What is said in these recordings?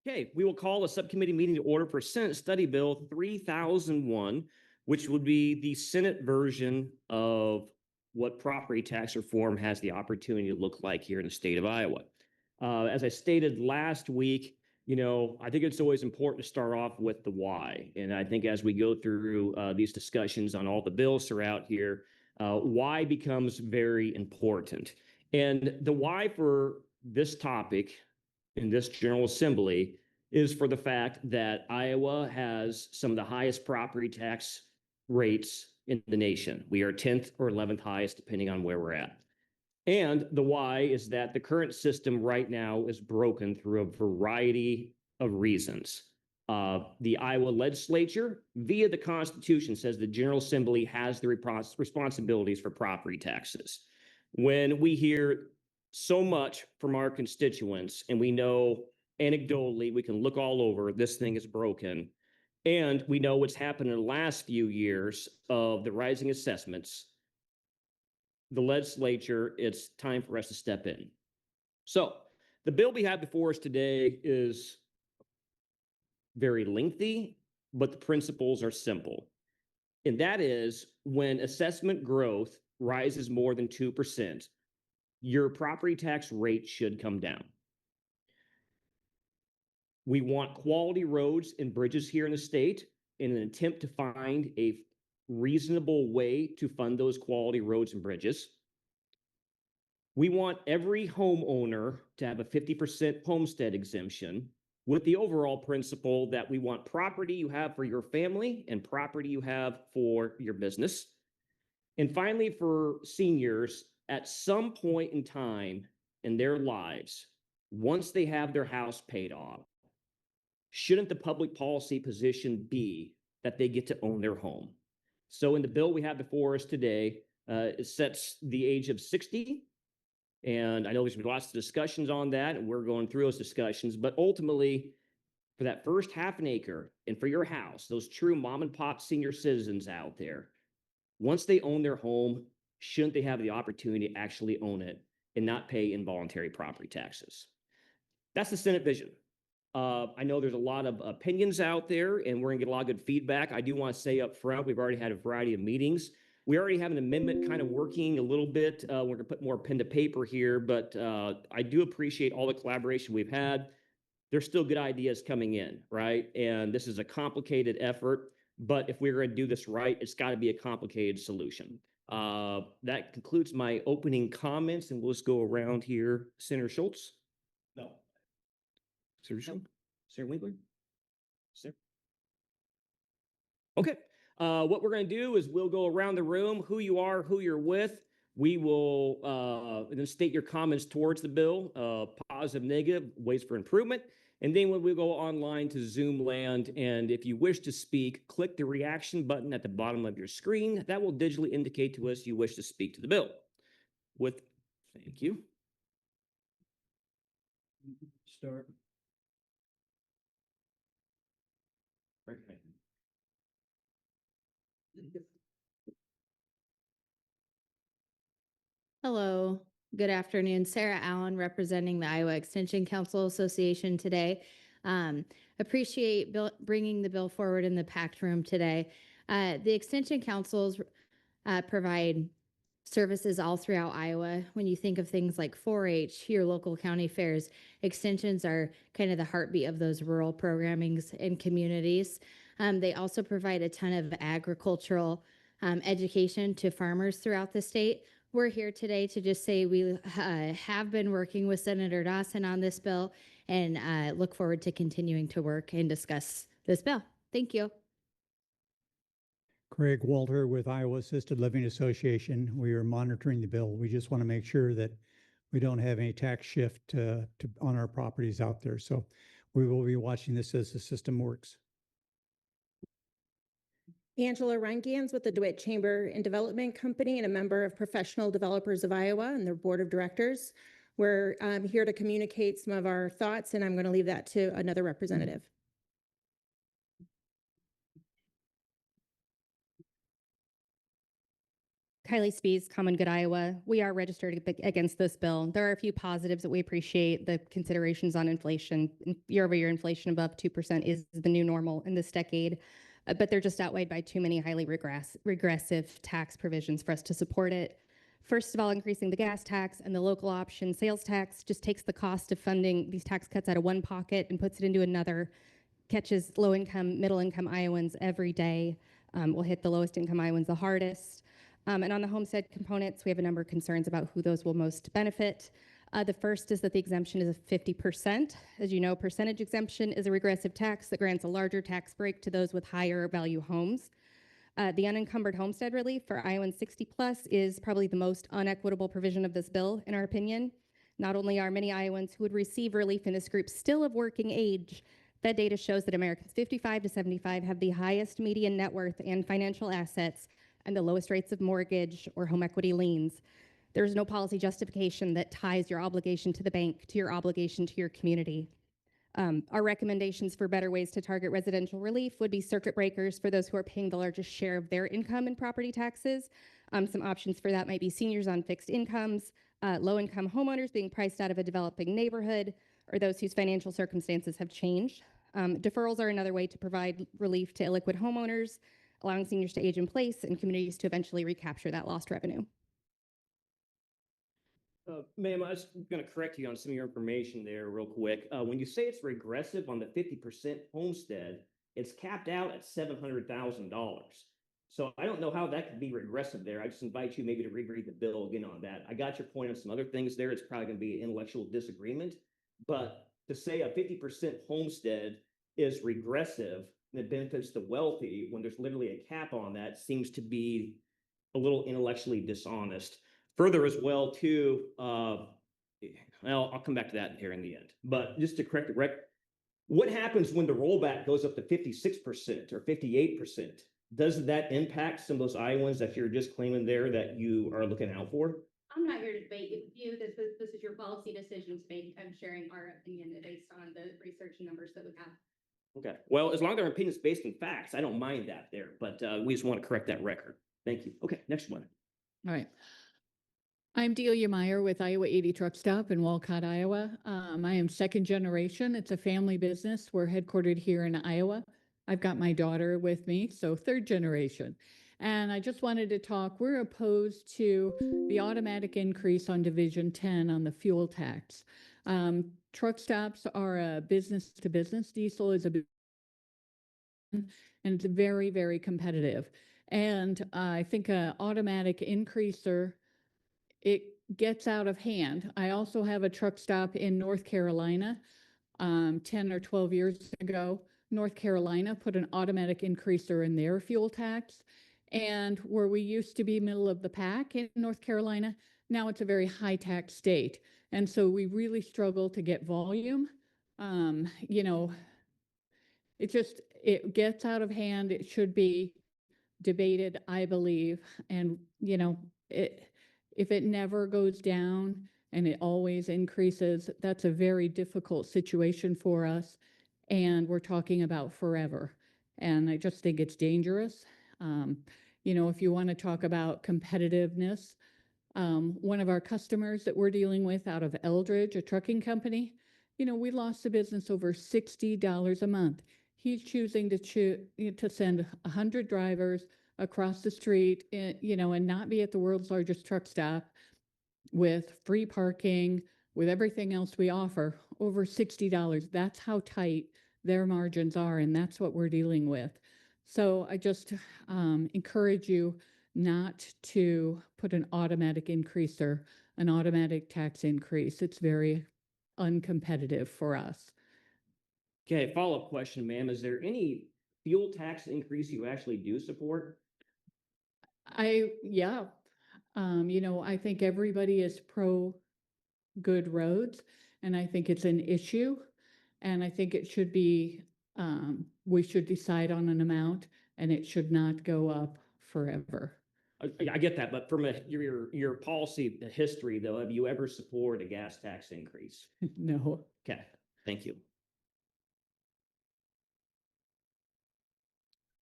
Okay, we will call a subcommittee meeting to order for Senate Study Bill 3001, which would be the Senate version of what property tax reform has the opportunity to look like here in the state of Iowa. As I stated last week, I think it's always important to start off with the why. And I think as we go through these discussions on all the bills throughout here, why becomes very important. And the why for this topic in this General Assembly is for the fact that Iowa has some of the highest property tax rates in the nation. We are 10th or 11th highest, depending on where we're at. And the why is that the current system right now is broken through a variety of reasons. The Iowa legislature, via the Constitution, says the General Assembly has the responsibilities for property taxes. When we hear so much from our constituents, and we know anecdotally, we can look all over, this thing is broken. And we know what's happened in the last few years of the rising assessments. The legislature, it's time for us to step in. So the bill we have before us today is very lengthy, but the principles are simple. And that is when assessment growth rises more than 2%, your property tax rate should come down. We want quality roads and bridges here in the state in an attempt to find a reasonable way to fund those quality roads and bridges. We want every homeowner to have a 50% homestead exemption with the overall principle that we want property you have for your family and property you have for your business. And finally, for seniors, at some point in time in their lives, once they have their house paid off, shouldn't the public policy position be that they get to own their home? So in the bill we have before us today, it sets the age of 60. And I know there's been lots of discussions on that, and we're going through those discussions. But ultimately, for that first half an acre and for your house, those true mom and pop senior citizens out there, once they own their home, shouldn't they have the opportunity to actually own it and not pay involuntary property taxes? That's the Senate vision. I know there's a lot of opinions out there, and we're gonna get a lot of good feedback. I do want to say up front, we've already had a variety of meetings. We already have an amendment kind of working a little bit. We're gonna put more pen to paper here, but I do appreciate all the collaboration we've had. There's still good ideas coming in, right? And this is a complicated effort, but if we're gonna do this right, it's gotta be a complicated solution. That concludes my opening comments, and we'll just go around here. Senator Schultz? No. Senator Schultz? Senator Winkler? Senator? Okay. What we're going to do is we'll go around the room, who you are, who you're with. We will then state your comments towards the bill, positive, negative, ways for improvement. And then when we go online to Zoom land, and if you wish to speak, click the reaction button at the bottom of your screen. That will digitally indicate to us you wish to speak to the bill. Thank you. Start. Right. Hello, good afternoon. Sarah Allen representing the Iowa Extension Council Association today. Appreciate bringing the bill forward in the packed room today. The Extension Councils provide services all throughout Iowa. When you think of things like 4-H, your local county fairs, extensions are kind of the heartbeat of those rural programmings in communities. They also provide a ton of agricultural education to farmers throughout the state. We're here today to just say we have been working with Senator Dawson on this bill and look forward to continuing to work and discuss this bill. Thank you. Craig Walter with Iowa Assisted Living Association. We are monitoring the bill. We just want to make sure that we don't have any tax shift on our properties out there. So we will be watching this as the system works. Angela Reingans with the DeWitt Chamber and Development Company and a member of Professional Developers of Iowa and their board of directors. We're here to communicate some of our thoughts, and I'm going to leave that to another representative. Kylie Spees, Common Good Iowa. We are registered against this bill. There are a few positives that we appreciate. The considerations on inflation, year-over-year inflation above 2% is the new normal in this decade, but they're just outweighed by too many highly regressive tax provisions for us to support it. First of all, increasing the gas tax and the local option sales tax just takes the cost of funding these tax cuts out of one pocket and puts it into another, catches low-income, middle-income Iowans every day. Will hit the lowest income Iowans the hardest. And on the homestead components, we have a number of concerns about who those will most benefit. The first is that the exemption is 50%. As you know, percentage exemption is a regressive tax that grants a larger tax break to those with higher value homes. The unencumbered homestead relief for Iowans 60 plus is probably the most unequitable provision of this bill, in our opinion. Not only are many Iowans who would receive relief in this group still of working age, that data shows that Americans 55 to 75 have the highest median net worth and financial assets and the lowest rates of mortgage or home equity liens. There is no policy justification that ties your obligation to the bank to your obligation to your community. Our recommendations for better ways to target residential relief would be circuit breakers for those who are paying the largest share of their income in property taxes. Some options for that might be seniors on fixed incomes, low-income homeowners being priced out of a developing neighborhood, or those whose financial circumstances have changed. Deferrals are another way to provide relief to illiquid homeowners, allowing seniors to age in place and communities to eventually recapture that lost revenue. Ma'am, I was going to correct you on some of your information there real quick. When you say it's regressive on the 50% homestead, it's capped out at $700,000. So I don't know how that could be regressive there. I just invite you maybe to reread the bill again on that. I got your point on some other things there. It's probably going to be an intellectual disagreement. But to say a 50% homestead is regressive and it benefits the wealthy when there's literally a cap on that seems to be a little intellectually dishonest. Further as well, too, well, I'll come back to that here in the end. But just to correct the record, what happens when the rollback goes up to 56% or 58%? Does that impact some of those Iowans that you're just claiming there that you are looking out for? I'm not here to debate you. This is your policy decision to make. I'm sharing our opinion based on the research and numbers that we have. Okay. Well, as long as their opinion's based in facts, I don't mind that there. But we just want to correct that record. Thank you. Okay, next one. All right. I'm Delia Meyer with Iowa 80 Truck Stop in Walcott, Iowa. I am second generation. It's a family business. We're headquartered here in Iowa. I've got my daughter with me, so third generation. And I just wanted to talk, we're opposed to the automatic increase on Division 10 on the fuel tax. Truck stops are a business to business. Diesel is a business, and it's very, very competitive. And I think an automatic increaser, it gets out of hand. I also have a truck stop in North Carolina. 10 or 12 years ago, North Carolina put an automatic increaser in their fuel tax. And where we used to be middle of the pack in North Carolina, now it's a very high tax state. And so we really struggle to get volume. You know, it gets out of hand. It should be debated, I believe. And, you know, if it never goes down and it always increases, that's a very difficult situation for us. And we're talking about forever. And I just think it's dangerous. You know, if you want to talk about competitiveness, one of our customers that we're dealing with out of Eldridge, a trucking company, you know, we lost the business over $60 a month. He's choosing to send 100 drivers across the street, you know, and not be at the world's largest truck stop with free parking, with everything else we offer, over $60. That's how tight their margins are, and that's what we're dealing with. So I just encourage you not to put an automatic increaser, an automatic tax increase. It's very uncompetitive for us. Okay, follow-up question, ma'am. Is there any fuel tax increase you actually do support? Yeah. You know, I think everybody is pro good roads, and I think it's an issue, and I think it should be, we should decide on an amount, and it should not go up forever. I get that, but from your policy history, though, have you ever supported a gas tax increase? No. Okay, thank you.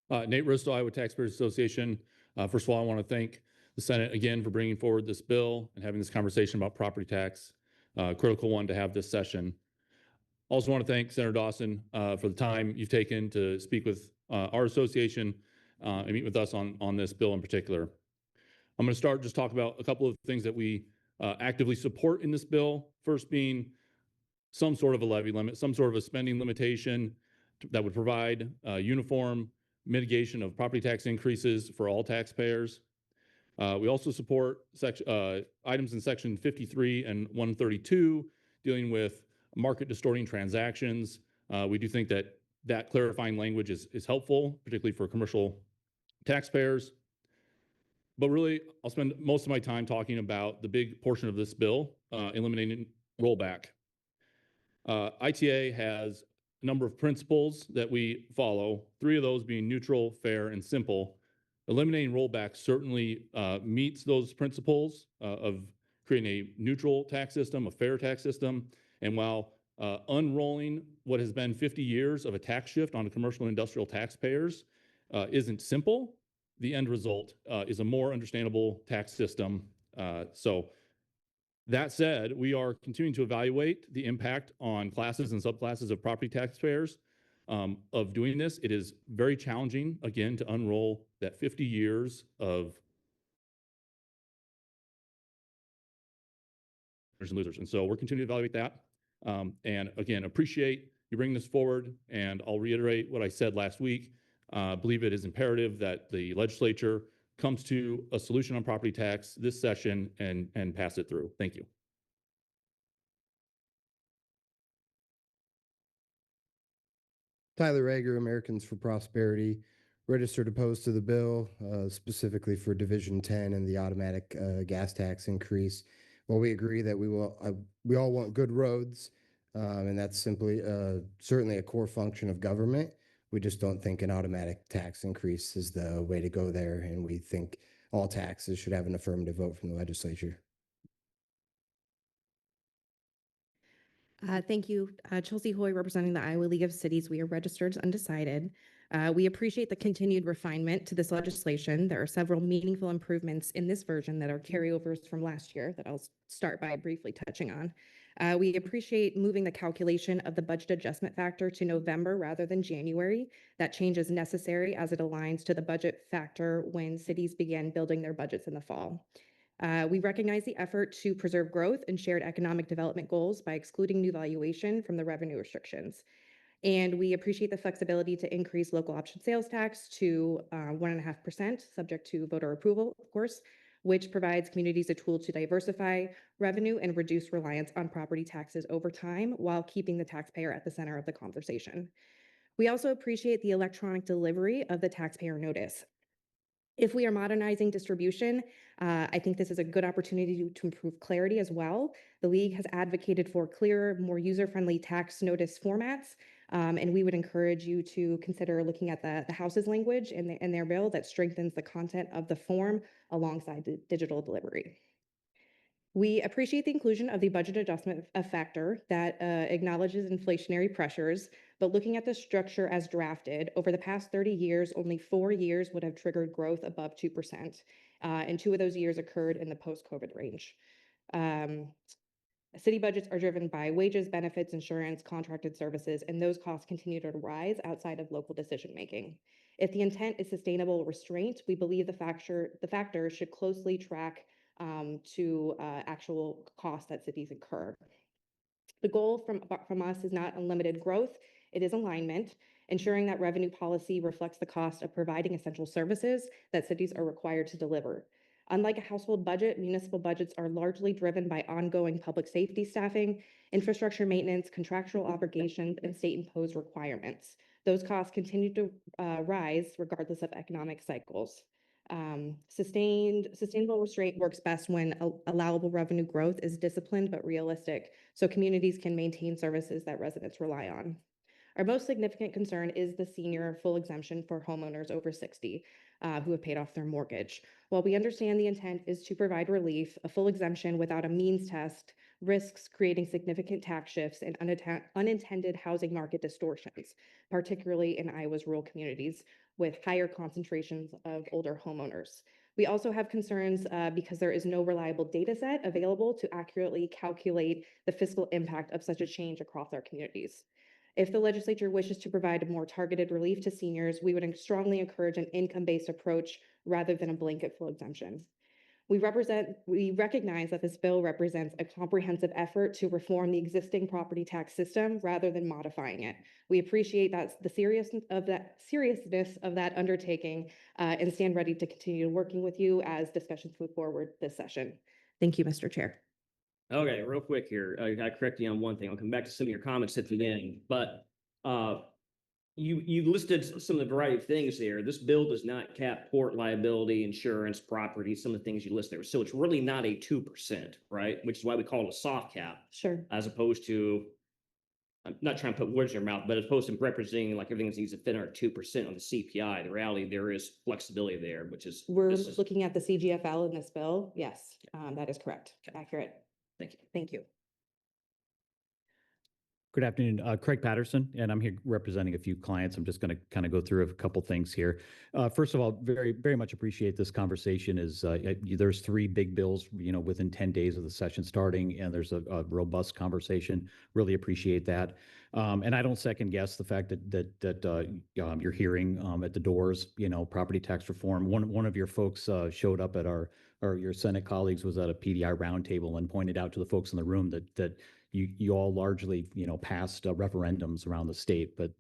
Nate Risto, Iowa Taxpayers Association. First of all, I want to thank the Senate again for bringing forward this bill and having this conversation about property tax. Critical one to have this session. Also want to thank Senator Dawson for the time you've taken to speak with our association and meet with us on this bill in particular. I'm going to start just talk about a couple of things that we actively support in this bill. First being some sort of a levy limit, some sort of a spending limitation that would provide uniform mitigation of property tax increases for all taxpayers. We also support items in section 53 and 132 dealing with market distorting transactions. We do think that clarifying language is helpful, particularly for commercial taxpayers. But really, I'll spend most of my time talking about the big portion of this bill, eliminating rollback. ITA has a number of principles that we follow, 3 of those being neutral, fair, and simple. Eliminating rollback certainly meets those principles of creating a neutral tax system, a fair tax system. And while unrolling what has been 50 years of a tax shift on commercial and industrial taxpayers isn't simple, the end result is a more understandable tax system. So that said, we are continuing to evaluate the impact on classes and subclasses of property taxpayers of doing this. It is very challenging, again, to unroll that 50 years of winners and losers. And so we're continuing to evaluate that. And again, appreciate you bringing this forward. And I'll reiterate what I said last week. Believe it is imperative that the legislature comes to a solution on property tax this session and pass it through. Thank you. Tyler Rager, Americans for Prosperity, registered opposed to the bill, specifically for Division 10 and the automatic gas tax increase. While we agree that we all want good roads, and that's simply certainly a core function of government, we just don't think an automatic tax increase is the way to go there, and we think all taxes should have an affirmative vote from the legislature. Thank you. Chelsea Hoy, representing the Iowa League of Cities. We are registered as undecided. We appreciate the continued refinement to this legislation. There are several meaningful improvements in this version that are carryovers from last year that I'll start by briefly touching on. We appreciate moving the calculation of the budget adjustment factor to November rather than January. That change is necessary as it aligns to the budget factor when cities began building their budgets in the fall. We recognize the effort to preserve growth and shared economic development goals by excluding new valuation from the revenue restrictions. And we appreciate the flexibility to increase local option sales tax to 1.5%, subject to voter approval, of course, which provides communities a tool to diversify revenue and reduce reliance on property taxes over time while keeping the taxpayer at the center of the conversation. We also appreciate the electronic delivery of the taxpayer notice. If we are modernizing distribution, I think this is a good opportunity to improve clarity as well. The League has advocated for clearer, more user-friendly tax notice formats, and we would encourage you to consider looking at the House's language in their bill that strengthens the content of the form alongside the digital delivery. We appreciate the inclusion of the budget adjustment factor that acknowledges inflationary pressures, but looking at the structure as drafted, over the past 30 years, only 4 years would have triggered growth above 2%, and 2 of those years occurred in the post-COVID range. City budgets are driven by wages, benefits, insurance, contracted services, and those costs continue to rise outside of local decision-making. If the intent is sustainable restraint, we believe the factor should closely track to actual costs that cities incur. The goal from us is not unlimited growth, it is alignment, ensuring that revenue policy reflects the cost of providing essential services that cities are required to deliver. Unlike a household budget, municipal budgets are largely driven by ongoing public safety staffing, infrastructure maintenance, contractual obligations, and state-imposed requirements. Those costs continue to rise regardless of economic cycles. Sustainable restraint works best when allowable revenue growth is disciplined but realistic, so communities can maintain services that residents rely on. Our most significant concern is the senior full exemption for homeowners over 60 who have paid off their mortgage. While we understand the intent is to provide relief, a full exemption without a means test risks creating significant tax shifts and unintended housing market distortions, particularly in Iowa's rural communities with higher concentrations of older homeowners. We also have concerns because there is no reliable data set available to accurately calculate the fiscal impact of such a change across our communities. If the legislature wishes to provide more targeted relief to seniors, we would strongly encourage an income-based approach rather than a blanket full exemption. We recognize that this bill represents a comprehensive effort to reform the existing property tax system rather than modifying it. We appreciate the seriousness of that undertaking and stand ready to continue working with you as discussions move forward this session. Thank you, Mr. Chair. Okay, real quick here. I got to correct you on one thing. I'll come back to some of your comments at the beginning, but you listed some of the variety of things there. This bill does not cap port liability, insurance, property, some of the things you list there. So it's really not a 2%, right? Which is why we call it a soft cap, Sure. as opposed to, I'm not trying to put words in your mouth, but as opposed to representing like everything needs to fit under 2% on the CPI. The reality, there is flexibility there, which is We're looking at the CGFL in this bill. Yes, that is correct. Okay. Accurate. Thank you. Thank you. Good afternoon, Craig Patterson, and I'm here representing a few clients. I'm just going to kind of go through a couple things here. First of all, very much appreciate this conversation. There's 3 big bills, within 10 days of the session starting, and there's a robust conversation. Really appreciate that. And I don't second guess the fact that you're hearing at the doors, property tax reform. One of your folks showed up at your Senate colleagues was at a PDI roundtable and pointed out to the folks in the room that you all largely, passed referendums around the state, but,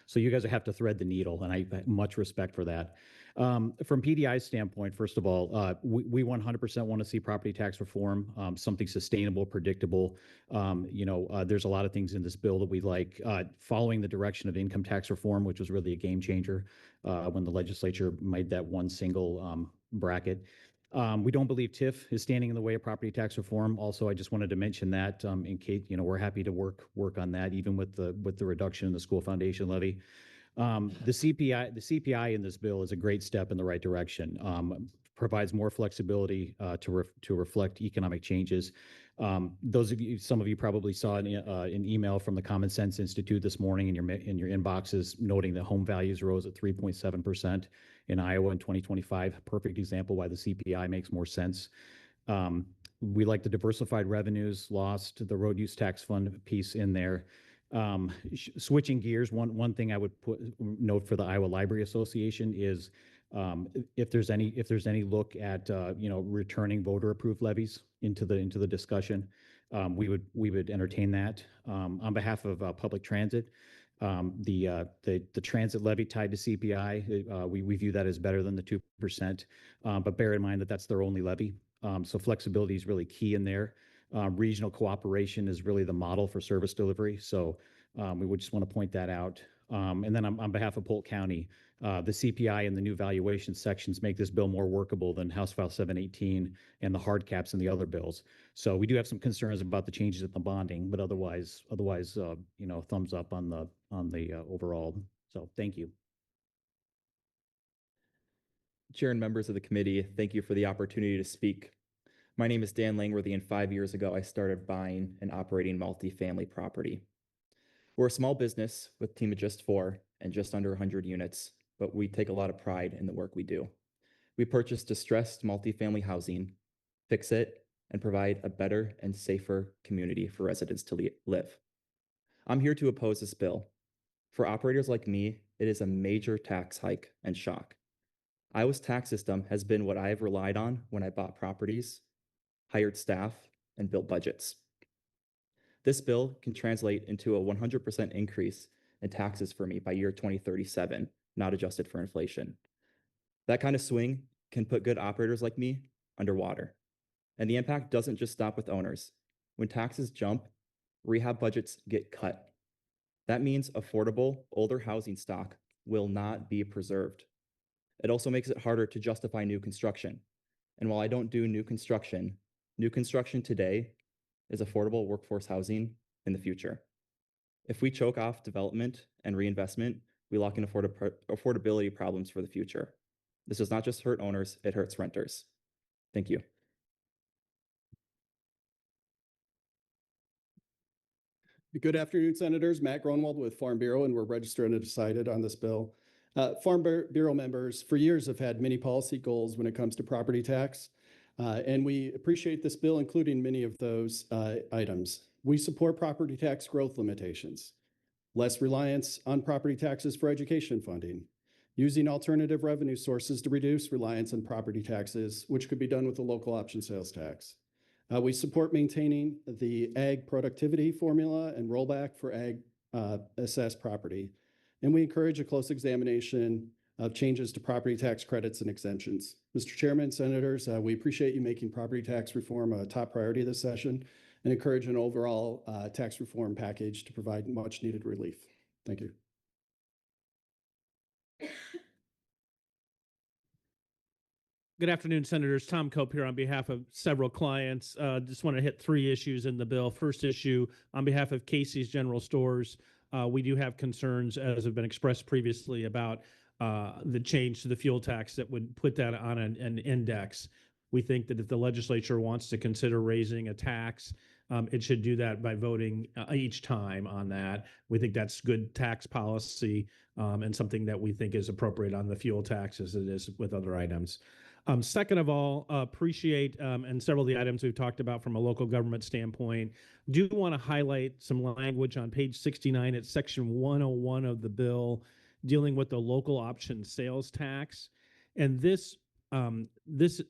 so you guys have to thread the needle, and I have much respect for that. From PDI's standpoint, first of all, we 100% want to see property tax reform, something sustainable, predictable. There's a lot of things in this bill that we like, following the direction of income tax reform, which was really a game changer when the legislature made that one single bracket. We don't believe TIF is standing in the way of property tax reform. Also, I just wanted to mention that in case, we're happy to work on that, even with the reduction in the school foundation levy. The CPI in this bill is a great step in the right direction. Provides more flexibility to reflect economic changes. Some of you probably saw an email from the Common Sense Institute this morning in your inboxes, noting that home values rose at 3.7% in Iowa in 2025. Perfect example why the CPI makes more sense. We like the diversified revenues lost, the road use tax fund piece in there. Switching gears, one thing I would note for the Iowa Library Association is if there's any look at returning voter approved levies into the discussion, we would entertain that. On behalf of public transit, the transit levy tied to CPI, we view that as better than the 2%, but bear in mind that that's their only levy. So flexibility is really key in there. Regional cooperation is really the model for service delivery. So we would just want to point that out. And then on behalf of Polk County, the CPI and the new valuation sections make this bill more workable than House File 718 and the hard caps in the other bills. So we do have some concerns about the changes in the bonding, but otherwise, thumbs up on the overall. So thank you. Chair and members of the committee, thank you for the opportunity to speak. My name is Dan Langworthy, and 5 years ago, I started buying and operating multifamily property. We're a small business with a team of just 4 and just under 100 units, but we take a lot of pride in the work we do. We purchase distressed multifamily housing, fix it, and provide a better and safer community for residents to live. I'm here to oppose this bill. For operators like me, it is a major tax hike and shock. Iowa's tax system has been what I have relied on when I bought properties, hired staff, and built budgets. This bill can translate into a 100% increase in taxes for me by year 2037, not adjusted for inflation. That kind of swing can put good operators like me underwater. And the impact doesn't just stop with owners. When taxes jump, rehab budgets get cut. That means affordable, older housing stock will not be preserved. It also makes it harder to justify new construction. And while I don't do new construction today is affordable workforce housing in the future. If we choke off development and reinvestment, we lock in affordability problems for the future. This does not just hurt owners, it hurts renters. Thank you. Good afternoon, Senators. Matt Gronwald with Farm Bureau, and we're registered and decided on this bill. Bureau members for years have had many policy goals when it comes to property tax, and we appreciate this bill, including many of those items. We support property tax growth limitations, less reliance on property taxes for education funding, using alternative revenue sources to reduce reliance on property taxes, which could be done with a local option sales tax. We support maintaining the ag productivity formula and rollback for ag assessed property. And we encourage a close examination of changes to property tax credits and exemptions. Mr. Chairman, Senators, we appreciate you making property tax reform a top priority this session and encourage an overall tax reform package to provide much needed relief. Thank you. Good afternoon, Senators. Tom Cope here on behalf of several clients. Just want to hit 3 issues in the bill. First issue, on behalf of Casey's General Stores, we do have concerns, as have been expressed previously, about the change to the fuel tax that would put that on an index. We think that if the legislature wants to consider raising a tax, it should do that by voting each time on that. We think that's good tax policy and something that we think is appropriate on the fuel tax as it is with other items. Second of all, appreciate, and several of the items we've talked about from a local government standpoint, do want to highlight some language on page 69 at section 101 of the bill dealing with the local option sales tax. And this is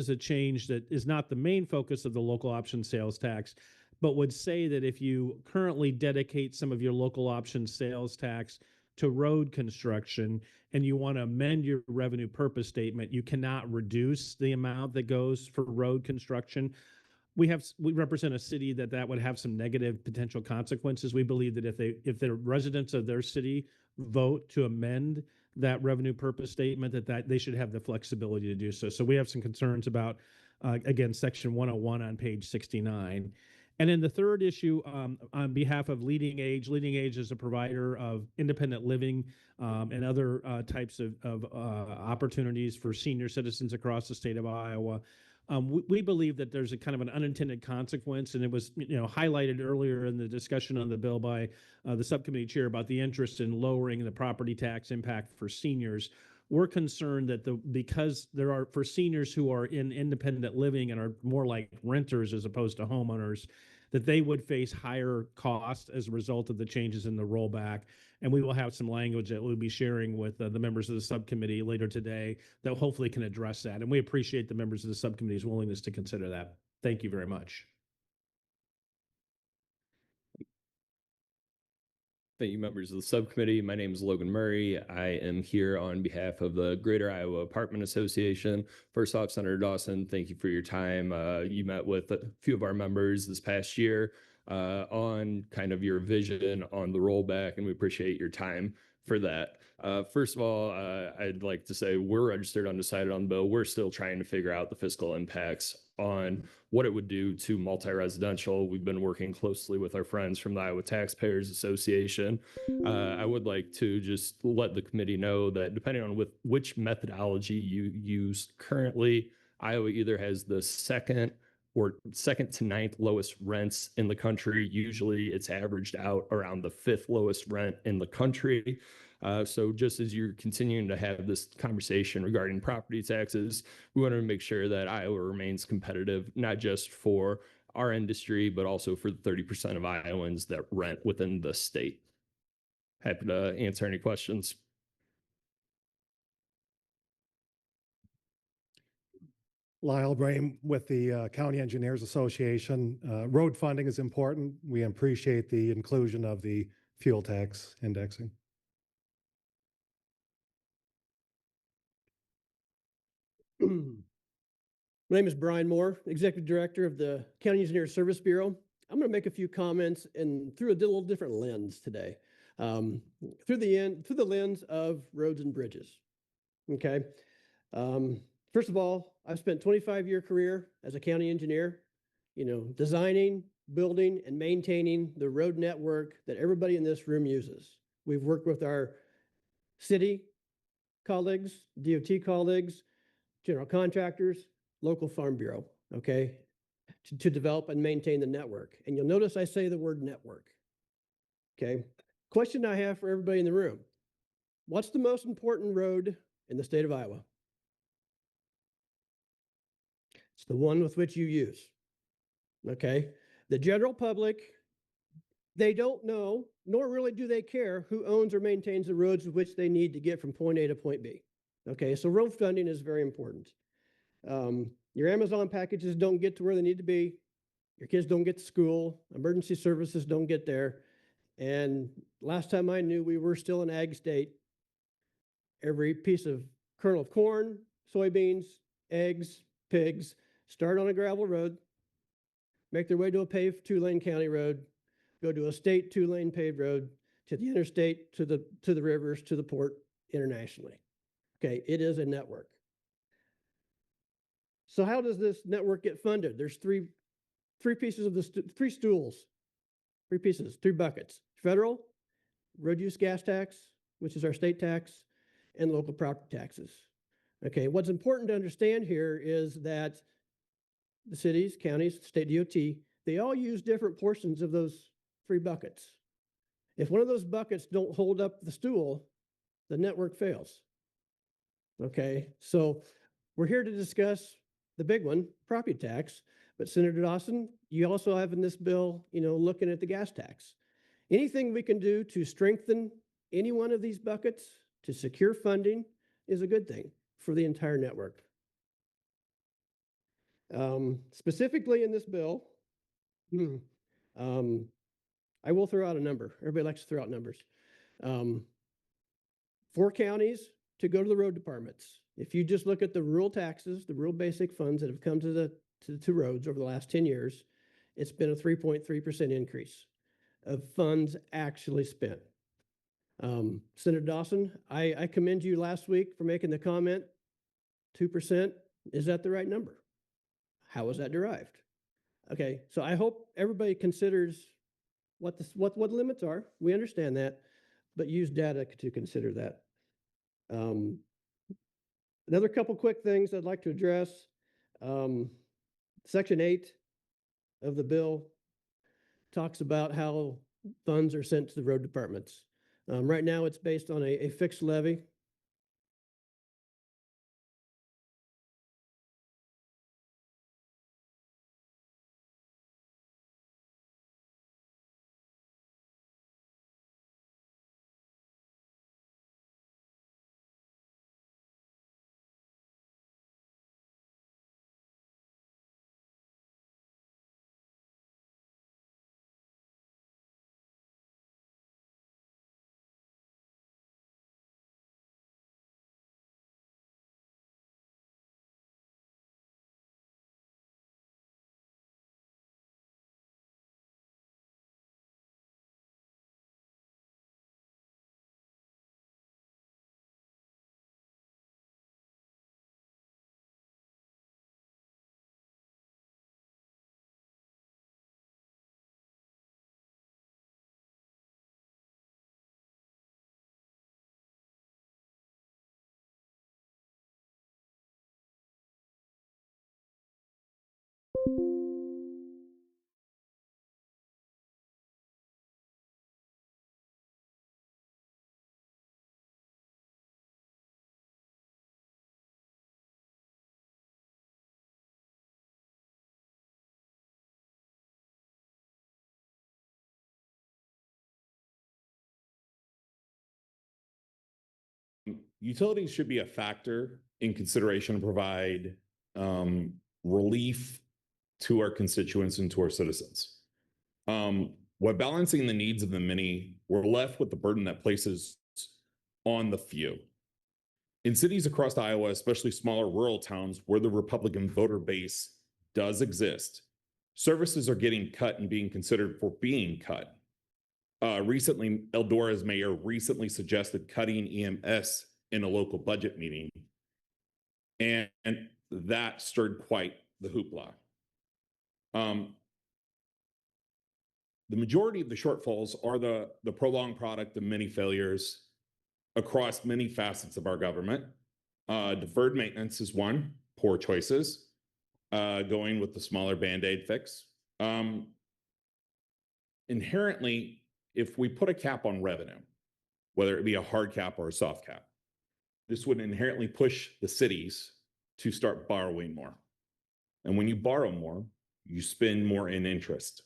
a change that is not the main focus of the local option sales tax, but would say that if you currently dedicate some of your local option sales tax to road construction and you want to amend your revenue purpose statement, you cannot reduce the amount that goes for road construction. We represent a city that would have some negative potential consequences. We believe that if the residents of their city vote to amend that revenue purpose statement, that they should have the flexibility to do so. So we have some concerns about, again, section 101 on page 69. And then the third issue, on behalf of Leading Age is a provider of independent living and other types of opportunities for senior citizens across the state of Iowa. We believe that there's a kind of an unintended consequence, and it was highlighted earlier in the discussion on the bill by the subcommittee chair about the interest in lowering the property tax impact for seniors. We're concerned that because there are, for seniors who are in independent living and are more like renters as opposed to homeowners, that they would face higher costs as a result of the changes in the rollback. And we will have some language that we'll be sharing with the members of the subcommittee later today that hopefully can address that. And we appreciate the members of the subcommittee's willingness to consider that. Thank you very much. Thank you, members of the subcommittee. My name is Logan Murray. I am here on behalf of the Greater Iowa Apartment Association. First off, Senator Dawson, thank you for your time. You met with a few of our members this past year on kind of your vision on the rollback, and we appreciate your time for that. First of all, I'd like to say we're registered undecided on the bill. We're still trying to figure out the fiscal impacts on what it would do to multi-residential. We've been working closely with our friends from the Iowa Taxpayers Association. I would like to just let the committee know that depending on which methodology you use currently, Iowa either has the second to ninth lowest rents in the country. Usually it's averaged out around the 5th lowest rent in the country. So just as you're continuing to have this conversation regarding property taxes, we want to make sure that Iowa remains competitive, not just for our industry, but also for the 30% of Iowans that rent within the state. Happy to answer any questions. Lyle Brame with the County Engineers Association. Road funding is important. We appreciate the inclusion of the fuel tax indexing. My name is Brian Moore, Executive Director of the County Engineer Service Bureau. I'm going to make a few comments and through a little different lens today, through the lens of roads and bridges. Okay. First of all, I've spent a 25-year career as a county engineer, designing, building, and maintaining the road network that everybody in this room uses. We've worked with our city colleagues, DOT colleagues, general contractors, local farm bureau, okay, to develop and maintain the network. And you'll notice I say the word network, okay? Question I have for everybody in the room. what's the most important road in the state of Iowa? It's the one with which you use. Okay. The general public, they don't know, nor really do they care who owns or maintains the roads with which they need to get from point A to point B. Okay, so road funding is very important. Your Amazon packages don't get to where they need to be. Your kids don't get to school. Emergency services don't get there. And last time I knew, we were still an ag state. Every piece of kernel of corn, soybeans, eggs, pigs start on a gravel road, make their way to a paved 2-lane county road, go to a state 2-lane paved road, to the interstate, to the rivers, to the port internationally. Okay, it is a network. So how does this network get funded? There's three pieces of three stools, three buckets: federal, road use gas tax, which is our state tax, and local property taxes. Okay, what's important to understand here is that the cities, counties, state DOT, they all use different portions of those three buckets. If one of those buckets don't hold up the stool, the network fails. Okay, so we're here to discuss the big one, property tax, but Senator Dawson, you also have in this bill, looking at the gas tax. Anything we can do to strengthen any one of these buckets to secure funding is a good thing for the entire network. Specifically in this bill, I will throw out a number. Everybody likes to throw out numbers. 4 counties to go to the road departments. If you just look at the rural taxes, the rural basic funds that have come to roads over the last 10 years, it's been a 3.3% increase of funds actually spent. Senator Dawson, I commend you last week for making the comment, 2%. Is that the right number? How was that derived? Okay, so I hope everybody considers what the limits are. We understand that, but use data to consider that. Another couple quick things I'd like to address. Section 8 of the bill talks about how funds are sent to the road departments. Right now, it's based on a fixed levy. Utilities should be a factor in consideration to provide relief to our constituents and to our citizens. While balancing the needs of the many, we're left with the burden that places on the few. In cities across Iowa, especially smaller rural towns where the Republican voter base does exist, services are getting cut and being considered for being cut. Recently, Eldora's mayor recently suggested cutting EMS in a local budget meeting, and that stirred quite the hoopla. The majority of the shortfalls are the prolonged product of many failures across many facets of our government. Deferred maintenance is one, poor choices, going with the smaller Band-Aid fix. Inherently, if we put a cap on revenue, whether it be a hard cap or a soft cap. This would inherently push the cities to start borrowing more. And when you borrow more, you spend more in interest.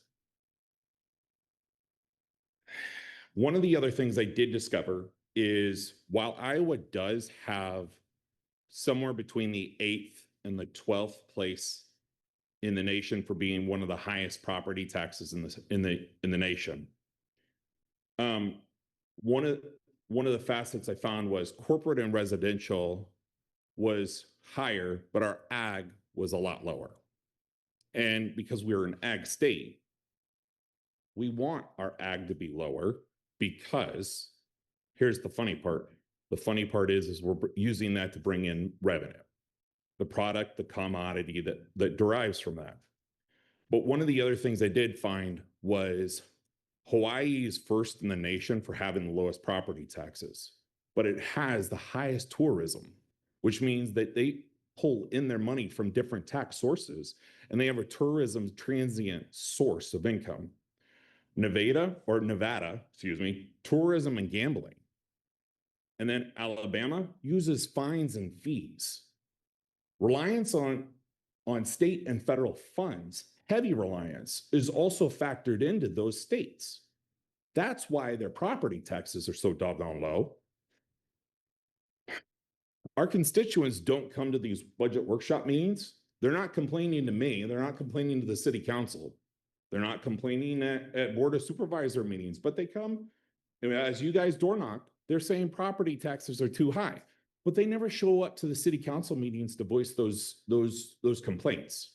One of the other things I did discover is while Iowa does have somewhere between the 8th and the 12th place in the nation for being one of the highest property taxes in the nation. One of the facets I found was corporate and residential was higher, but our ag was a lot lower. And because we're an ag state, we want our ag to be lower because here's the funny part. The funny part is we're using that to bring in revenue, the product, the commodity that derives from that. But one of the other things I did find was Hawaii is first in the nation for having the lowest property taxes, but it has the highest tourism, which means that they pull in their money from different tax sources and they have a tourism transient source of income. Nevada, tourism and gambling. And then Alabama uses fines and fees. Reliance on state and federal funds, heavy reliance, is also factored into those states. That's why their property taxes are so doggone low. Our constituents don't come to these budget workshop meetings. They're not complaining to me. They're not complaining to the city council. They're not complaining at board of supervisor meetings, but they come, as you guys door knock, they're saying property taxes are too high, but they never show up to the city council meetings to voice those complaints.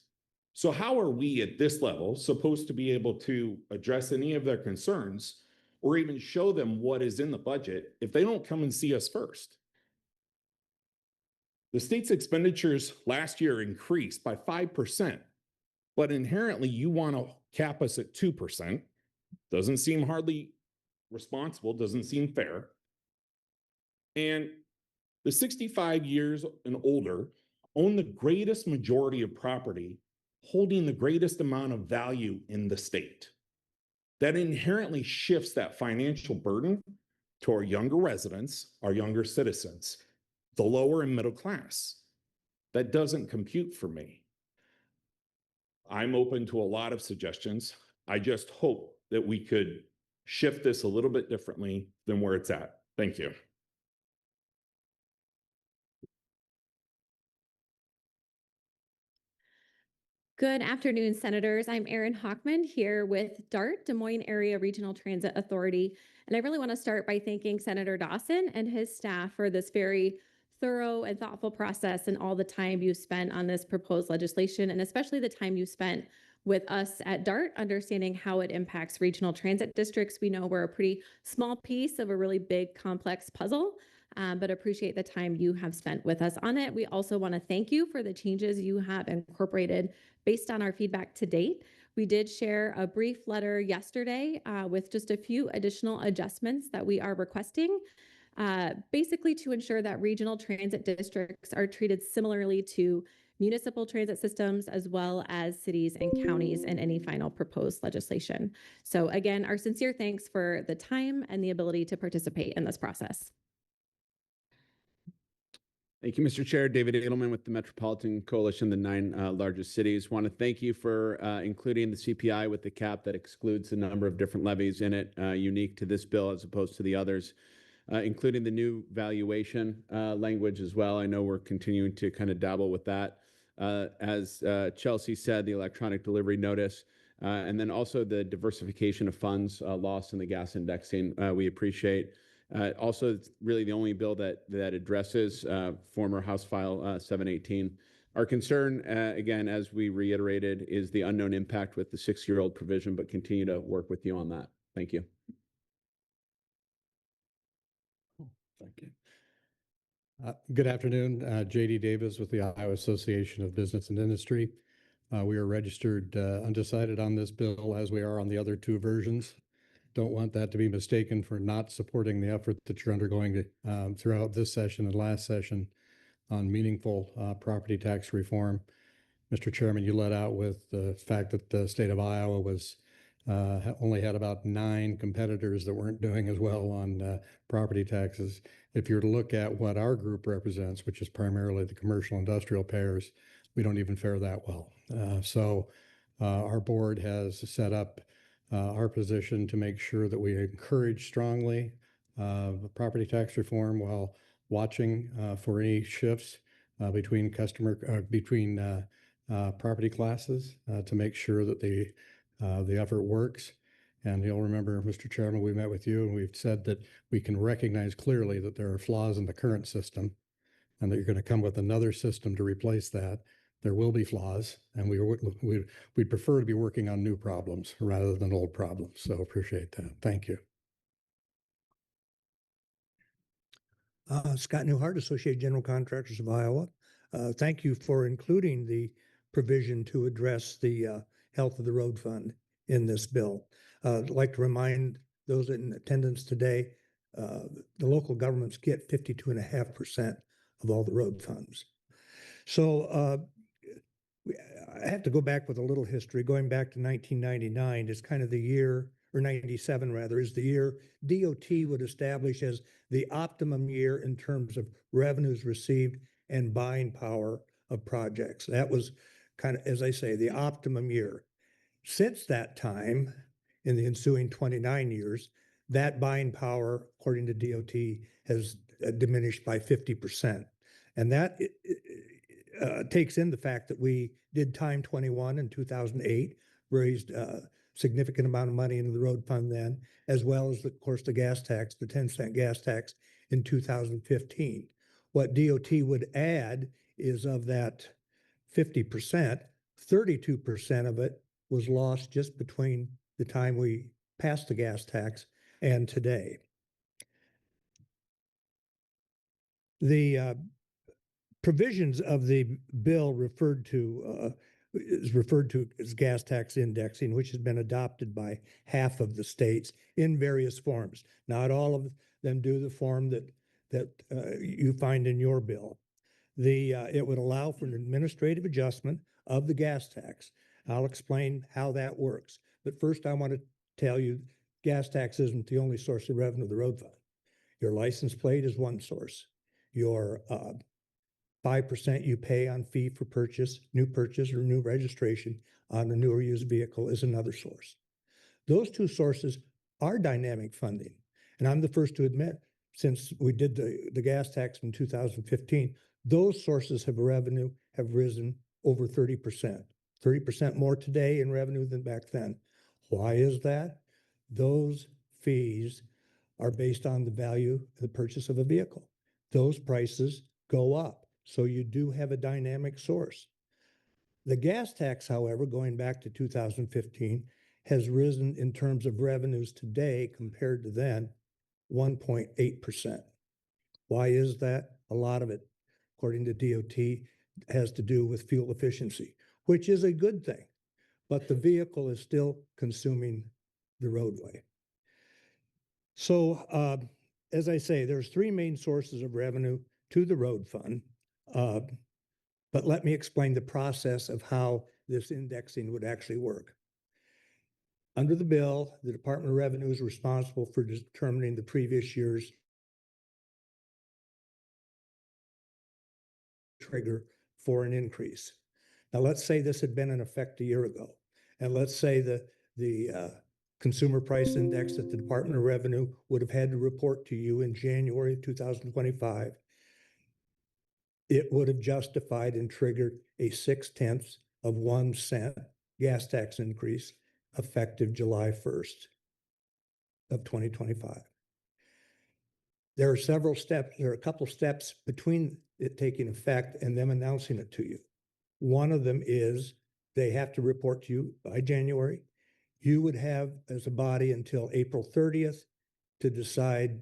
So how are we at this level supposed to be able to address any of their concerns or even show them what is in the budget if they don't come and see us first? The state's expenditures last year increased by 5%, but inherently you want to cap us at 2%. Doesn't seem hardly responsible, doesn't seem fair. And the 65 years and older own the greatest majority of property, holding the greatest amount of value in the state. That inherently shifts that financial burden to our younger residents, our younger citizens, the lower and middle class. That doesn't compute for me. I'm open to a lot of suggestions. I just hope that we could shift this a little bit differently than where it's at. Thank you. Good afternoon, Senators. I'm Erin Hockman here with DART, Des Moines Area Regional Transit Authority. And I really want to start by thanking Senator Dawson and his staff for this very thorough and thoughtful process and all the time you spent on this proposed legislation, and especially the time you spent with us at DART, understanding how it impacts regional transit districts. We know we're a pretty small piece of a really big, complex puzzle, but appreciate the time you have spent with us on it. We also want to thank you for the changes you have incorporated based on our feedback to date. We did share a brief letter yesterday with just a few additional adjustments that we are requesting, basically to ensure that regional transit districts are treated similarly to municipal transit systems, as well as cities and counties in any final proposed legislation. So again, our sincere thanks for the time and the ability to participate in this process. Thank you, Mr. Chair. David Edelman with the Metropolitan Coalition, the 9 largest cities. Want to thank you for including the CPI with the cap that excludes the number of different levies in it, unique to this bill as opposed to the others, including the new valuation language as well. I know we're continuing to kind of dabble with that. As Chelsea said, the electronic delivery notice, and then also the diversification of funds lost in the gas indexing, we appreciate. Also, it's really the only bill that addresses former House File 718. Our concern, again, as we reiterated, is the unknown impact with the 6-year-old provision, but continue to work with you on that. Thank you. Thank you. Good afternoon, JD Davis with the Iowa Association of Business and Industry. We are registered undecided on this bill as we are on the other 2 versions. Don't want that to be mistaken for not supporting the effort that you're undergoing throughout this session and last session on meaningful property tax reform. Mr. Chairman, you led out with the fact that the state of Iowa was only had about 9 competitors that weren't doing as well on property taxes. If you're to look at what our group represents, which is primarily the commercial industrial payers, we don't even fare that well. So our board has set up our position to make sure that we encourage strongly property tax reform while watching for any shifts between property classes to make sure that the effort works. And you'll remember, Mr. Chairman, we met with you and we've said that we can recognize clearly that there are flaws in the current system and that you're going to come with another system to replace that. There will be flaws, and we'd prefer to be working on new problems rather than old problems. So appreciate that. Thank you. Scott Newhart, Associated General Contractors of Iowa. Thank you for including the provision to address the health of the road fund in this bill. I'd like to remind those in attendance today, the local governments get 52.5% of all the road funds. So I have to go back with a little history. Going back to 1999 is kind of the year, or 97 rather, is the year DOT would establish as the optimum year in terms of revenues received and buying power of projects. That was kind of, as I say, the optimum year. Since that time, in the ensuing 29 years, that buying power, according to DOT, has diminished by 50%. And that takes in the fact that we did Time 21 in 2008, raised a significant amount of money into the road fund then, as well as, of course, the gas tax, the 10-cent gas tax in 2015. What DOT would add is of that 50%, 32% of it was lost just between the time we passed the gas tax and today. The provisions of the bill is referred to as gas tax indexing, which has been adopted by half of the states in various forms. Not all of them do the form that you find in your bill. It would allow for an administrative adjustment of the gas tax. I'll explain how that works. But first, I want to tell you, gas tax isn't the only source of revenue of the road fund. Your license plate is one source. Your 5% you pay on fee for new purchase or new registration on a new or used vehicle is another source. Those two sources are dynamic funding. And I'm the first to admit, since we did the gas tax in 2015, those sources of revenue have risen over 30%. 30% more today in revenue than back then. Why is that? Those fees are based on the value of the purchase of a vehicle. Those prices go up. So you do have a dynamic source. The gas tax, however, going back to 2015, has risen in terms of revenues today compared to then 1.8%. Why is that? A lot of it, according to DOT, has to do with fuel efficiency, which is a good thing, but the vehicle is still consuming the roadway. So as I say, there's three main sources of revenue to the road fund. But let me explain the process of how this indexing would actually work. Under the bill, the Department of Revenue is responsible for determining the previous year's trigger for an increase. Now, let's say this had been in effect a year ago, and let's say the consumer price index that the Department of Revenue would have had to report to you in January of 2025. It would have justified and triggered a 0.6 cent gas tax increase effective July 1st of 2025. There are several steps, there are a couple steps between it taking effect and them announcing it to you. One of them is they have to report to you by January. You would have, as a body, until April 30th to decide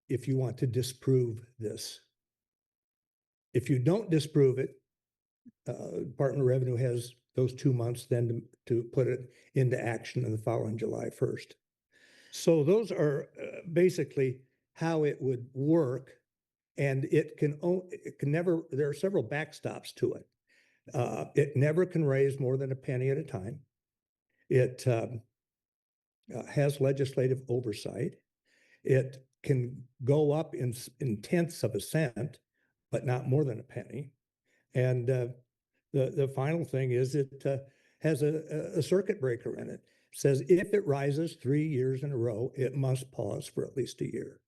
if you want to disprove this. If you don't disprove it, Department of Revenue has those 2 months then to put it into action in the following July 1st. So those are basically how it would work, and it can never, there are several backstops to it. It never can raise more than a penny at a time. It has legislative oversight. It can go up in tenths of a cent, but not more than a penny. And the final thing is it has a circuit breaker in it. Says if it rises 3 years in a row, it must pause for at least a year.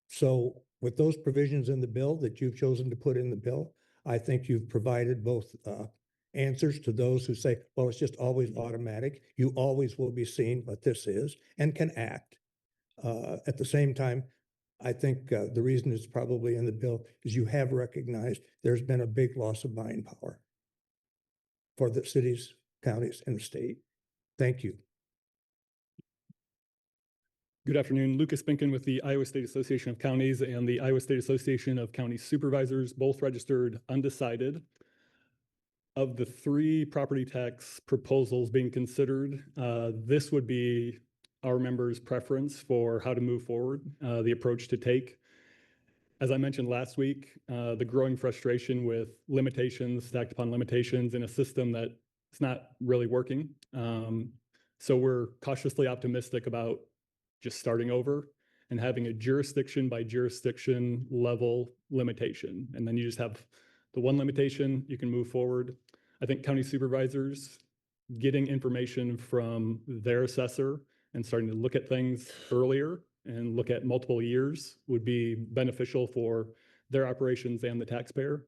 So with those provisions in the bill that you've chosen to put in the bill, I think you've provided both answers to those who say, well, it's just always automatic. You always will be seeing what this is and can act. At the same time, I think the reason it's probably in the bill is you have recognized there's been a big loss of buying power for the cities, counties, and the state. Thank you. Good afternoon, Lucas Binkin with the Iowa State Association of Counties and the Iowa State Association of County Supervisors, both registered undecided. Of the 3 property tax proposals being considered, this would be our members' preference for how to move forward, the approach to take. As I mentioned last week, the growing frustration with limitations stacked upon limitations in a system that is not really working. So we're cautiously optimistic about just starting over and having a jurisdiction by jurisdiction level limitation. And then you just have the one limitation, you can move forward. I think county supervisors getting information from their assessor and starting to look at things earlier and look at multiple years would be beneficial for their operations and the taxpayer.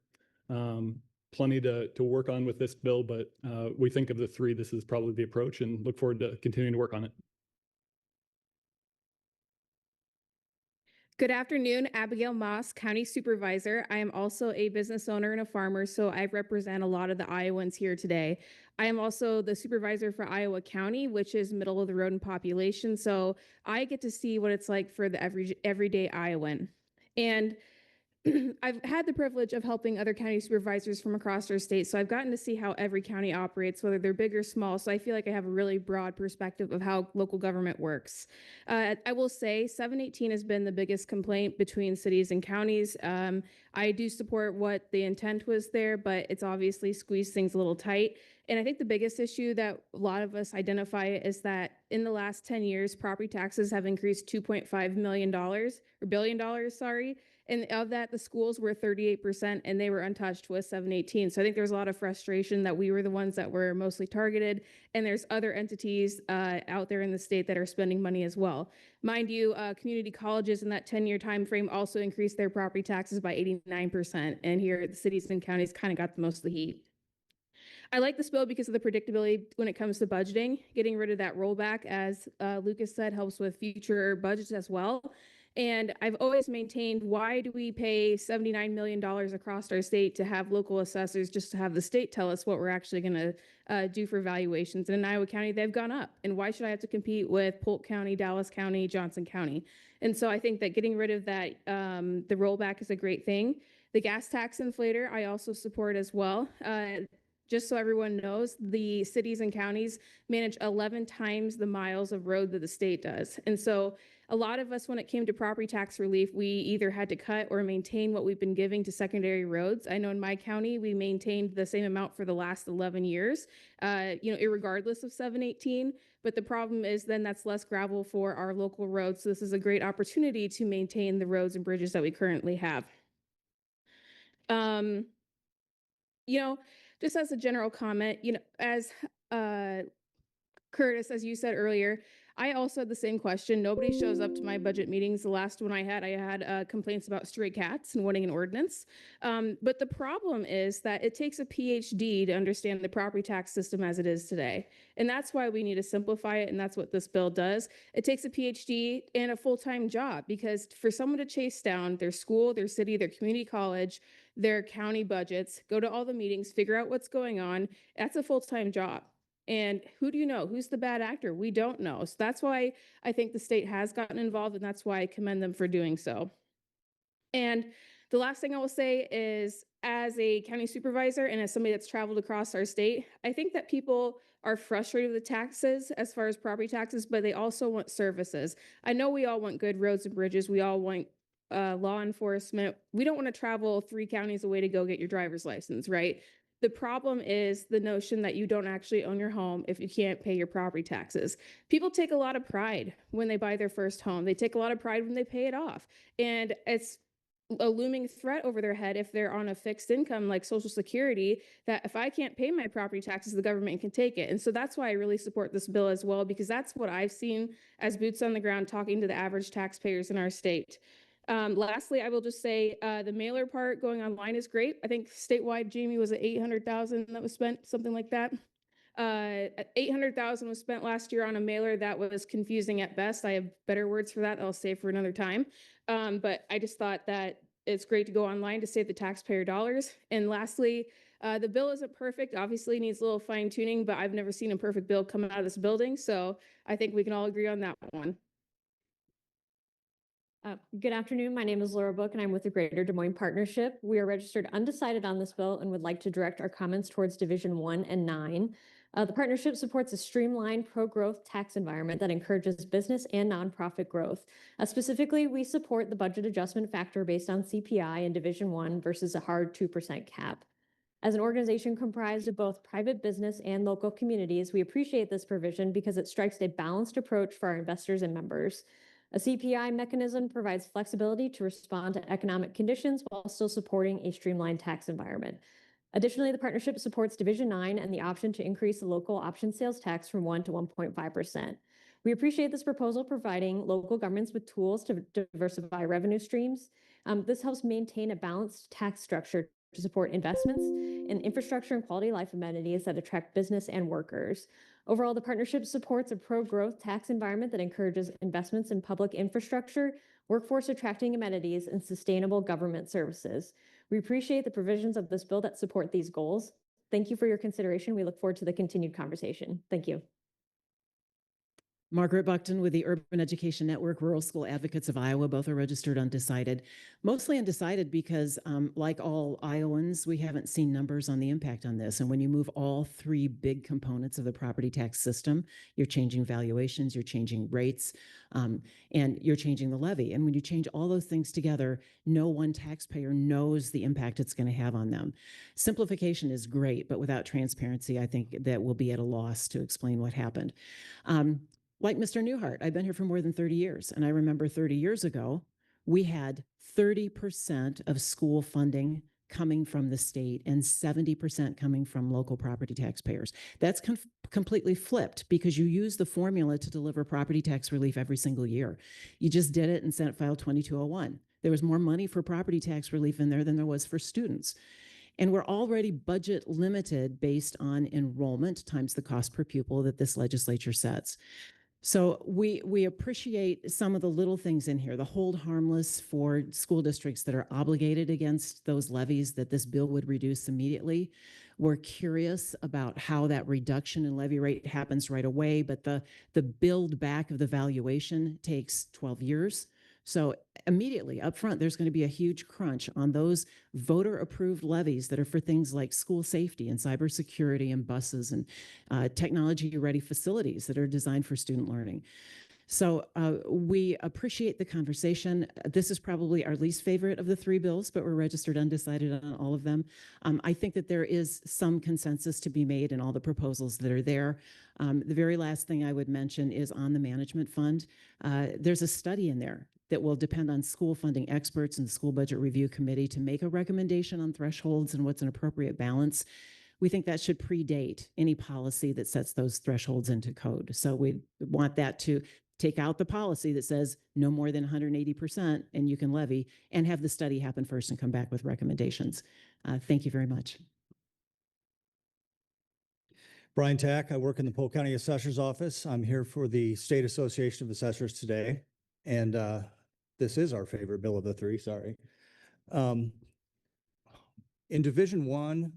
Plenty to work on with this bill, but we think of the 3, this is probably the approach, and look forward to continuing to work on it. Good afternoon, Abigail Moss, County Supervisor. I am also a business owner and a farmer, so I represent a lot of the Iowans here today. I am also the supervisor for Iowa County, which is middle of the road in population, so I get to see what it's like for the everyday Iowan. And I've had the privilege of helping other county supervisors from across our state, so I've gotten to see how every county operates, whether they're big or small, so I feel like I have a really broad perspective of how local government works. I will say 718 has been the biggest complaint between cities and counties. I do support what the intent was there, but it's obviously squeezed things a little tight. And I think the biggest issue that a lot of us identify is that in the last 10 years, property taxes have increased $2.5 million, or billion dollars, sorry. And of that, the schools were 38% and they were untouched with 718. So I think there's a lot of frustration that we were the ones that were mostly targeted. And there's other entities out there in the state that are spending money as well. Mind you, community colleges in that 10-year time frame also increased their property taxes by 89%. And here the cities and counties kind of got the most of the heat. I like this bill because of the predictability when it comes to budgeting. Getting rid of that rollback, as Lucas said, helps with future budgets as well. And I've always maintained, why do we pay $79 million across our state to have local assessors just to have the state tell us what we're actually going to do for valuations? And in Iowa County, they've gone up. And why should I have to compete with Polk County, Dallas County, Johnson County? And so I think that getting rid of that, the rollback is a great thing. The gas tax inflator, I also support as well. Just so everyone knows, the cities and counties manage 11 times the miles of road that the state does. And so a lot of us, when it came to property tax relief, we either had to cut or maintain what we've been giving to secondary roads. I know in my county, we maintained the same amount for the last 11 years, irregardless of 718. But the problem is then that's less gravel for our local roads. So this is a great opportunity to maintain the roads and bridges that we currently have. Just as a general comment, as Curtis, as you said earlier, I also had the same question. Nobody shows up to my budget meetings. The last one I had complaints about stray cats and wanting an ordinance. But the problem is that it takes a PhD to understand the property tax system as it is today. And that's why we need to simplify it. And that's what this bill does. It takes a PhD and a full-time job, because for someone to chase down their school, their city, their community college, their county budgets, go to all the meetings, figure out what's going on, that's a full-time job. And who do you know? Who's the bad actor? We don't know. So that's why I think the state has gotten involved, and that's why I commend them for doing so. And the last thing I will say is, as a county supervisor and as somebody that's traveled across our state, I think that people are frustrated with the taxes as far as property taxes, but they also want services. I know we all want good roads and bridges. We all want law enforcement. We don't want to travel 3 counties away to go get your driver's license, right? The problem is the notion that you don't actually own your home if you can't pay your property taxes. People take a lot of pride when they buy their first home. They take a lot of pride when they pay it off. And it's a looming threat over their head if they're on a fixed income like Social Security, that if I can't pay my property taxes, the government can take it. And so that's why I really support this bill as well, because that's what I've seen as boots on the ground talking to the average taxpayers in our state. Lastly, I will just say the mailer part going online is great. I think statewide, Jamie, was it 800,000 that was spent, something like that? 800,000 was spent last year on a mailer that was confusing at best. I have better words for that I'll save for another time. But I just thought that it's great to go online to save the taxpayer dollars. And lastly, the bill isn't perfect. Obviously needs a little fine tuning, but I've never seen a perfect bill come out of this building. So I think we can all agree on that one. Good afternoon. My name is Laura Book, and I'm with the Greater Des Moines Partnership. We are registered undecided on this bill and would like to direct our comments towards Division 1 and 9. The partnership supports a streamlined pro-growth tax environment that encourages business and nonprofit growth. Specifically, we support the budget adjustment factor based on CPI in Division 1 versus a hard 2% cap. As an organization comprised of both private business and local communities, we appreciate this provision because it strikes a balanced approach for our investors and members. A CPI mechanism provides flexibility to respond to economic conditions while still supporting a streamlined tax environment. Additionally, the partnership supports Division 9 and the option to increase the local option sales tax from 1 to 1.5%. We appreciate this proposal providing local governments with tools to diversify revenue streams. This helps maintain a balanced tax structure to support investments in infrastructure and quality life amenities that attract business and workers. Overall, the partnership supports a pro-growth tax environment that encourages investments in public infrastructure, workforce attracting amenities, and sustainable government services. We appreciate the provisions of this bill that support these goals. Thank you for your consideration. We look forward to the continued conversation. Thank you. Margaret Buckton with the Urban Education Network, Rural School Advocates of Iowa. Both are registered undecided. Mostly undecided because, like all Iowans, we haven't seen numbers on the impact on this. And when you move all three big components of the property tax system, you're changing valuations, you're changing rates, and you're changing the levy. And when you change all those things together, no one taxpayer knows the impact it's going to have on them. Simplification is great, but without transparency, I think that we'll be at a loss to explain what happened. Like Mr. Newhart, I've been here for more than 30 years, and I remember 30 years ago, we had 30% of school funding coming from the state and 70% coming from local property taxpayers. That's completely flipped because you use the formula to deliver property tax relief every single year. You just did it in Senate File 2201. There was more money for property tax relief in there than there was for students. And we're already budget limited based on enrollment times the cost per pupil that this legislature sets. So we appreciate some of the little things in here, the hold harmless for school districts that are obligated against those levies that this bill would reduce immediately. We're curious about how that reduction in levy rate happens right away, but the build back of the valuation takes 12 years. So immediately up front, there's going to be a huge crunch on those voter-approved levies that are for things like school safety and cybersecurity and buses and technology-ready facilities that are designed for student learning. So we appreciate the conversation. This is probably our least favorite of the three bills, but we're registered undecided on all of them. I think that there is some consensus to be made in all the proposals that are there. The very last thing I would mention is on the management fund. There's a study in there that will depend on school funding experts and the School Budget Review Committee to make a recommendation on thresholds and what's an appropriate balance. We think that should predate any policy that sets those thresholds into code. So we want that to take out the policy that says no more than 180% and you can levy, and have the study happen first and come back with recommendations. Thank you very much. Brian Tack, I work in the Polk County Assessor's Office. I'm here for the State Association of Assessors today. And this is our favorite bill of the three, sorry. In Division 1,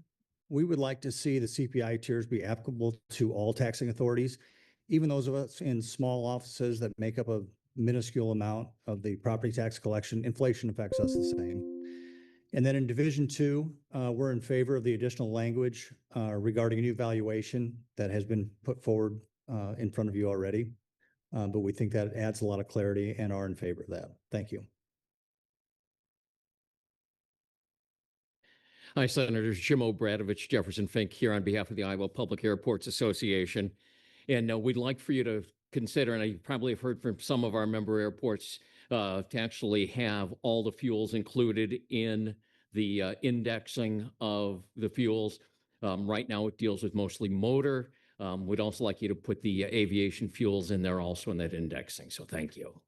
we would like to see the CPI tiers be applicable to all taxing authorities, even those of us in small offices that make up a minuscule amount of the property tax collection. Inflation affects us the same. And then in Division 2, we're in favor of the additional language regarding a new valuation that has been put forward in front of you already. But we think that adds a lot of clarity and are in favor of that. Thank you. Hi, Senators. Jim Obradovich, Jefferson Fink here on behalf of the Iowa Public Airports Association. And we'd like for you to consider, and you probably have heard from some of our member airports, to actually have all the fuels included in the indexing of the fuels. Right now, it deals with mostly motor. We'd also like you to put the aviation fuels in there also in that indexing. So thank you.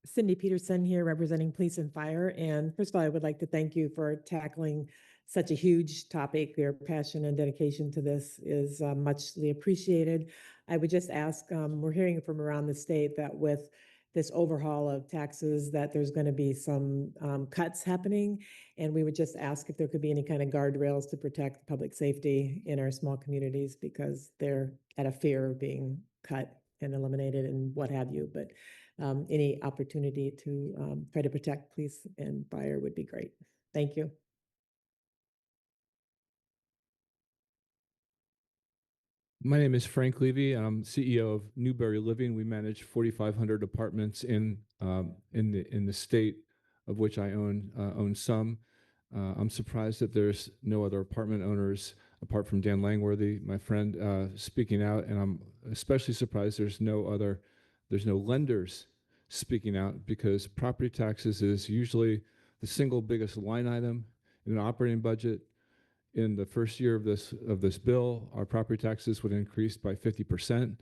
Cindy Peterson here representing Police and Fire. And first of all, I would like to thank you for tackling such a huge topic. Your passion and dedication to this is muchly appreciated. I would just ask, we're hearing from around the state that with this overhaul of taxes that there's going to be some cuts happening. And we would just ask if there could be any kind of guardrails to protect public safety in our small communities because they're at a fear of being cut and eliminated and what have you. But any opportunity to try to protect police and fire would be great. Thank you. My name is Frank Levy. I'm CEO of Newberry Living. We manage 4,500 apartments in the state, of which I own some. I'm surprised that there's no other apartment owners apart from Dan Langworthy, my friend, speaking out, and I'm especially surprised there's no lenders speaking out because property taxes is usually the single biggest line item in an operating budget. In the first year of this bill, our property taxes would increase by 50%.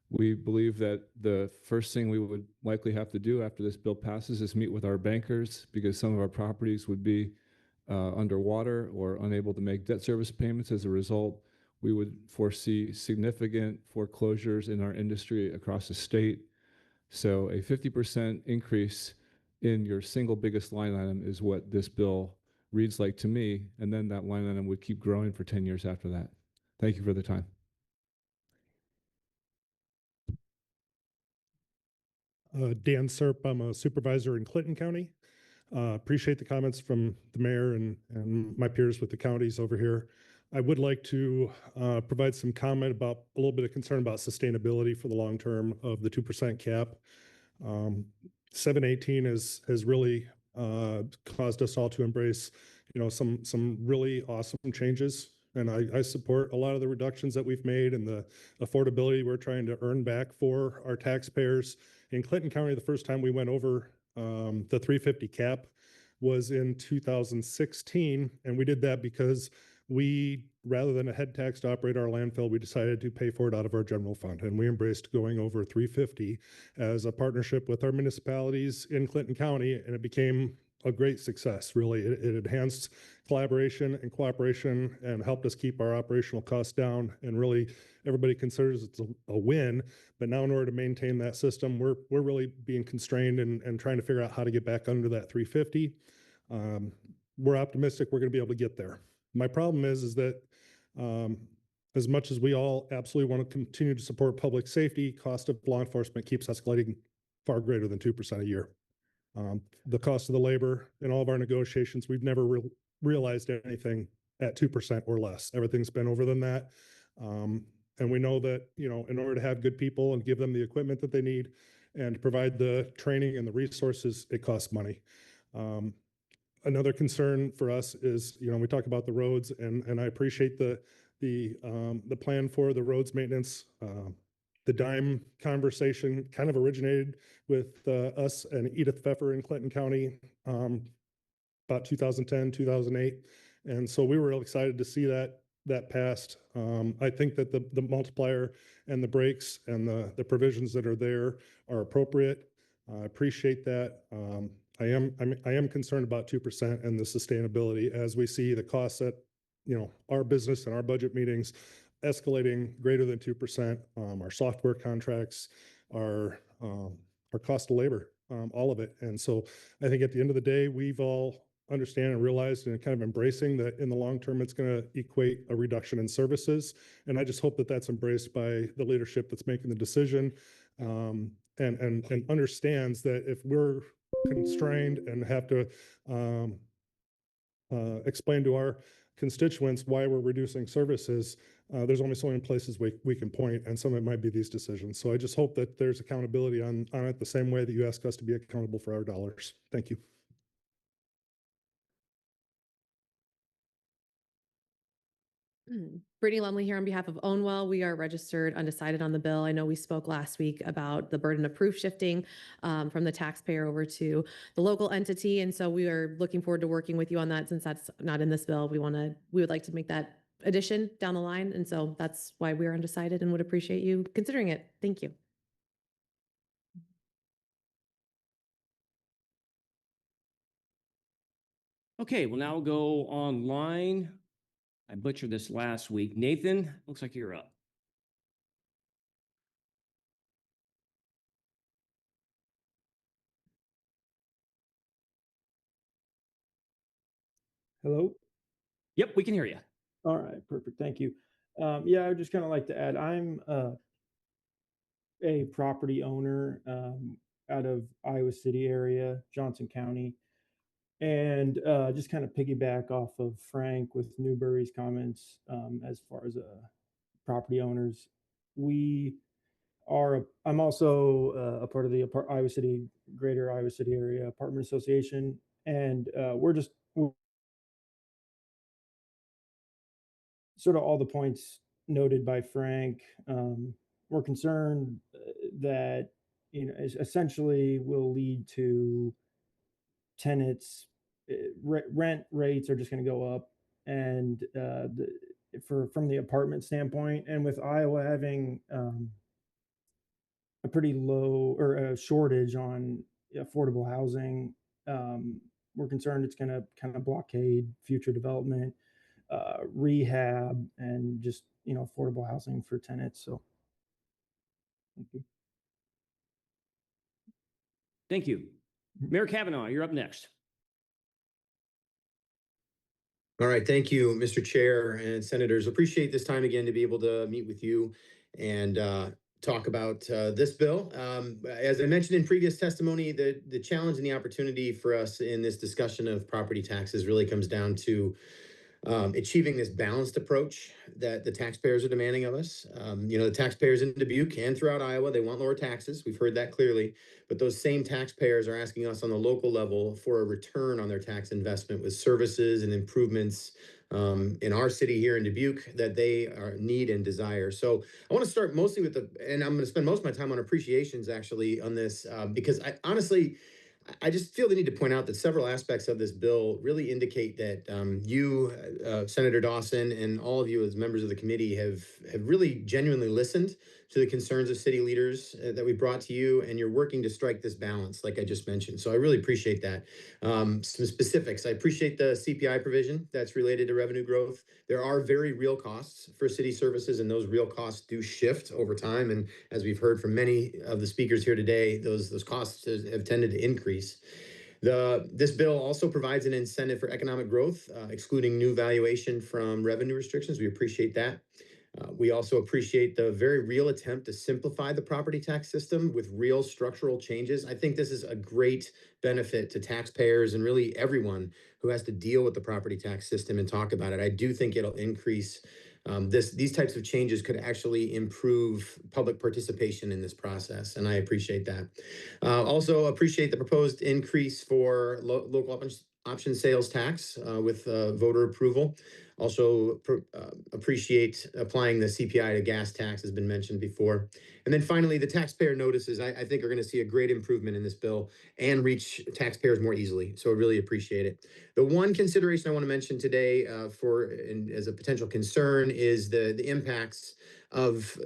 We believe that the first thing we would likely have to do after this bill passes is meet with our bankers because some of our properties would be underwater or unable to make debt service payments. As a result, we would foresee significant foreclosures in our industry across the state. So a 50% increase in your single biggest line item is what this bill reads like to me, and then that line item would keep growing for 10 years after that. Thank you for the time. Dan Serp, I'm a supervisor in Clinton County. Appreciate the comments from the mayor and my peers with the counties over here. I would like to provide some comment about a little bit of concern about sustainability for the long term of the 2% cap. 718 has really caused us all to embrace, some really awesome changes. And I support a lot of the reductions that we've made and the affordability we're trying to earn back for our taxpayers. In Clinton County, the first time we went over the 350 cap was in 2016. And we did that because we, rather than a head tax to operate our landfill, we decided to pay for it out of our general fund. And we embraced going over 350 as a partnership with our municipalities in Clinton County. And it became a great success, really. It enhanced collaboration and cooperation and helped us keep our operational costs down. And really, everybody considers it's a win. But now in order to maintain that system, we're really being constrained and trying to figure out how to get back under that 350. We're optimistic we're going to be able to get there. My problem is that as much as we all absolutely want to continue to support public safety, cost of law enforcement keeps escalating far greater than 2% a year. The cost of the labor in all of our negotiations, we've never realized anything at 2% or less. Everything's been over than that. And we know that, in order to have good people and give them the equipment that they need and to provide the training and the resources, it costs money. Another concern for us is, we talk about the roads, and I appreciate the plan for the roads maintenance. The dime conversation kind of originated with us and Edith Pfeffer in Clinton County about 2010, 2008. And so we were real excited to see that passed. I think that the multiplier and the breaks and the provisions that are there are appropriate. I appreciate that. I am concerned about 2% and the sustainability as we see the costs at our business and our budget meetings escalating greater than 2%. Our software contracts, our cost of labor, all of it. And so I think at the end of the day, we've all understand and realized and kind of embracing that in the long term, it's going to equate a reduction in services. And I just hope that that's embraced by the leadership that's making the decision and understands that if we're constrained and have to explain to our constituents why we're reducing services, there's only so many places we can point, and some of it might be these decisions. So I just hope that there's accountability on it the same way that you ask us to be accountable for our dollars. Thank you. Brittany Lumley here on behalf of Ownwell. We are registered undecided on the bill. I know we spoke last week about the burden of proof shifting from the taxpayer over to the local entity. And so we are looking forward to working with you on that. Since that's not in this bill, we would like to make that addition down the line. And so that's why we're undecided and would appreciate you considering it. Thank you. Okay, we'll now go online. I butchered this last week. Nathan, looks like you're up. Hello? Yep, we can hear you. All right, perfect. Thank you. Yeah, I would just kind of like to add, I'm a property owner out of Iowa City area, Johnson County. And just kind of piggyback off of Frank with Newberry's comments as far as property owners. I'm also a part of the Iowa City, Greater Iowa City Area Apartment Association. And we're sort of all the points noted by Frank. We're concerned that, essentially will lead to tenants, rent rates are just going to go up. And from the apartment standpoint, and with Iowa having a pretty low or a shortage on affordable housing, we're concerned it's going to kind of blockade future development, rehab, and just affordable housing for tenants. So thank you. Thank you. Mayor Kavanaugh, you're up next. All right, thank you, Mr. Chair and Senators. Appreciate this time again to be able to meet with you and talk about this bill. As I mentioned in previous testimony, the challenge and the opportunity for us in this discussion of property taxes really comes down to achieving this balanced approach that the taxpayers are demanding of us. The taxpayers in Dubuque and throughout Iowa, they want lower taxes. We've heard that clearly, but those same taxpayers are asking us on the local level for a return on their tax investment with services and improvements in our city here in Dubuque that they need and desire. So I want to start mostly with and I'm going to spend most of my time on appreciations actually on this because I just feel the need to point out that several aspects of this bill really indicate that you, Senator Dawson, and all of you as members of the committee have really genuinely listened to the concerns of city leaders that we brought to you, and you're working to strike this balance, like I just mentioned. So I really appreciate that. Some specifics. I appreciate the CPI provision that's related to revenue growth. There are very real costs for city services, and those real costs do shift over time. And as we've heard from many of the speakers here today, those costs have tended to increase. This bill also provides an incentive for economic growth, excluding new valuation from revenue restrictions. We appreciate that. We also appreciate the very real attempt to simplify the property tax system with real structural changes. I think this is a great benefit to taxpayers and really everyone who has to deal with the property tax system and talk about it. I do think it'll increase these types of changes could actually improve public participation in this process, and I appreciate that. Also appreciate the proposed increase for local option sales tax with voter approval. Also appreciate applying the CPI to gas tax has been mentioned before. And then finally, the taxpayer notices, I think are going to see a great improvement in this bill and reach taxpayers more easily. So I really appreciate it. The one consideration I want to mention today as a potential concern is the impacts of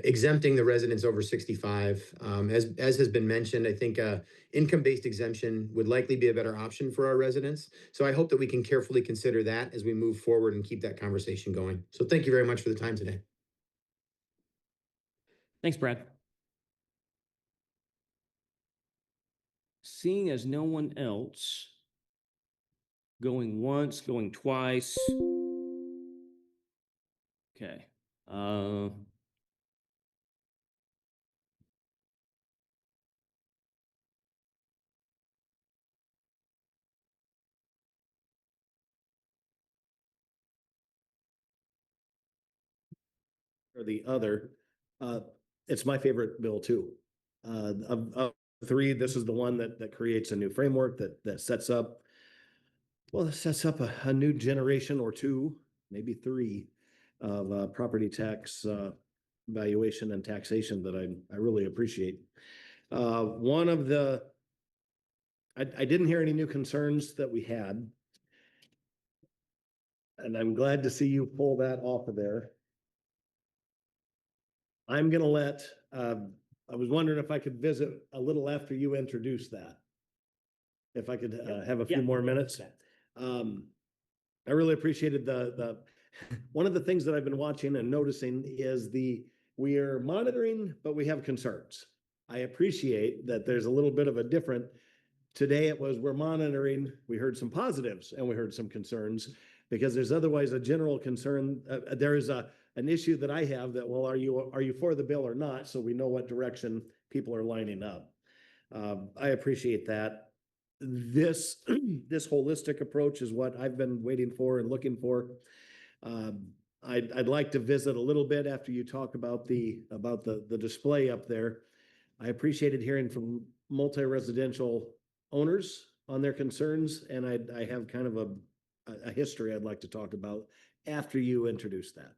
exempting the residents over 65. As has been mentioned, I think income-based exemption would likely be a better option for our residents. So I hope that we can carefully consider that as we move forward and keep that conversation going. So thank you very much for the time today. Thanks, Brad. Seeing as no one else, going once, going twice. Okay. or the other, it's my favorite bill too. Of three, this is the one that creates a new framework that sets up, well, it sets up a new generation or two, maybe three, of property tax valuation and taxation that I really appreciate. One of the, I didn't hear any new concerns that we had. And I'm glad to see you pull that off of there. I'm gonna let, I was wondering if I could visit a little after you introduce that. If I could have a few more minutes. I really appreciated one of the things that I've been watching and noticing is we are monitoring, but we have concerns. I appreciate that there's a little bit of a different, today it was we're monitoring, we heard some positives and we heard some concerns because there's otherwise a general concern. There is an issue that I have that, well, are you for the bill or not? So we know what direction people are lining up. I appreciate that. This holistic approach is what I've been waiting for and looking for. I'd like to visit a little bit after you talk about the display up there. I appreciated hearing from multi-residential owners on their concerns, and I have kind of a history I'd like to talk about after you introduce that.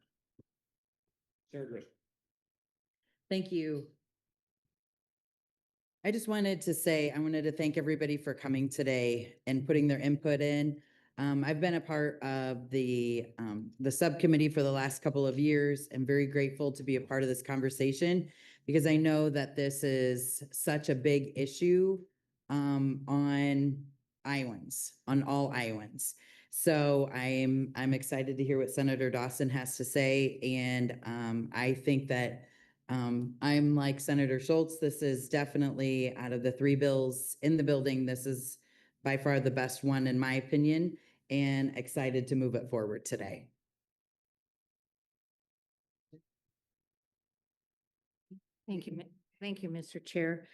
Sarah. Thank you. I just wanted to say, I wanted to thank everybody for coming today and putting their input in. I've been a part of the subcommittee for the last couple of years. I'm very grateful to be a part of this conversation because I know that this is such a big issue on Iowans, on all Iowans. So I'm excited to hear what Senator Dawson has to say, and I think that I'm like Senator Schultz. This is definitely, out of the three bills in the building, this is by far the best one in my opinion, and excited to move it forward today. Thank you. Thank you, Mr. Chair.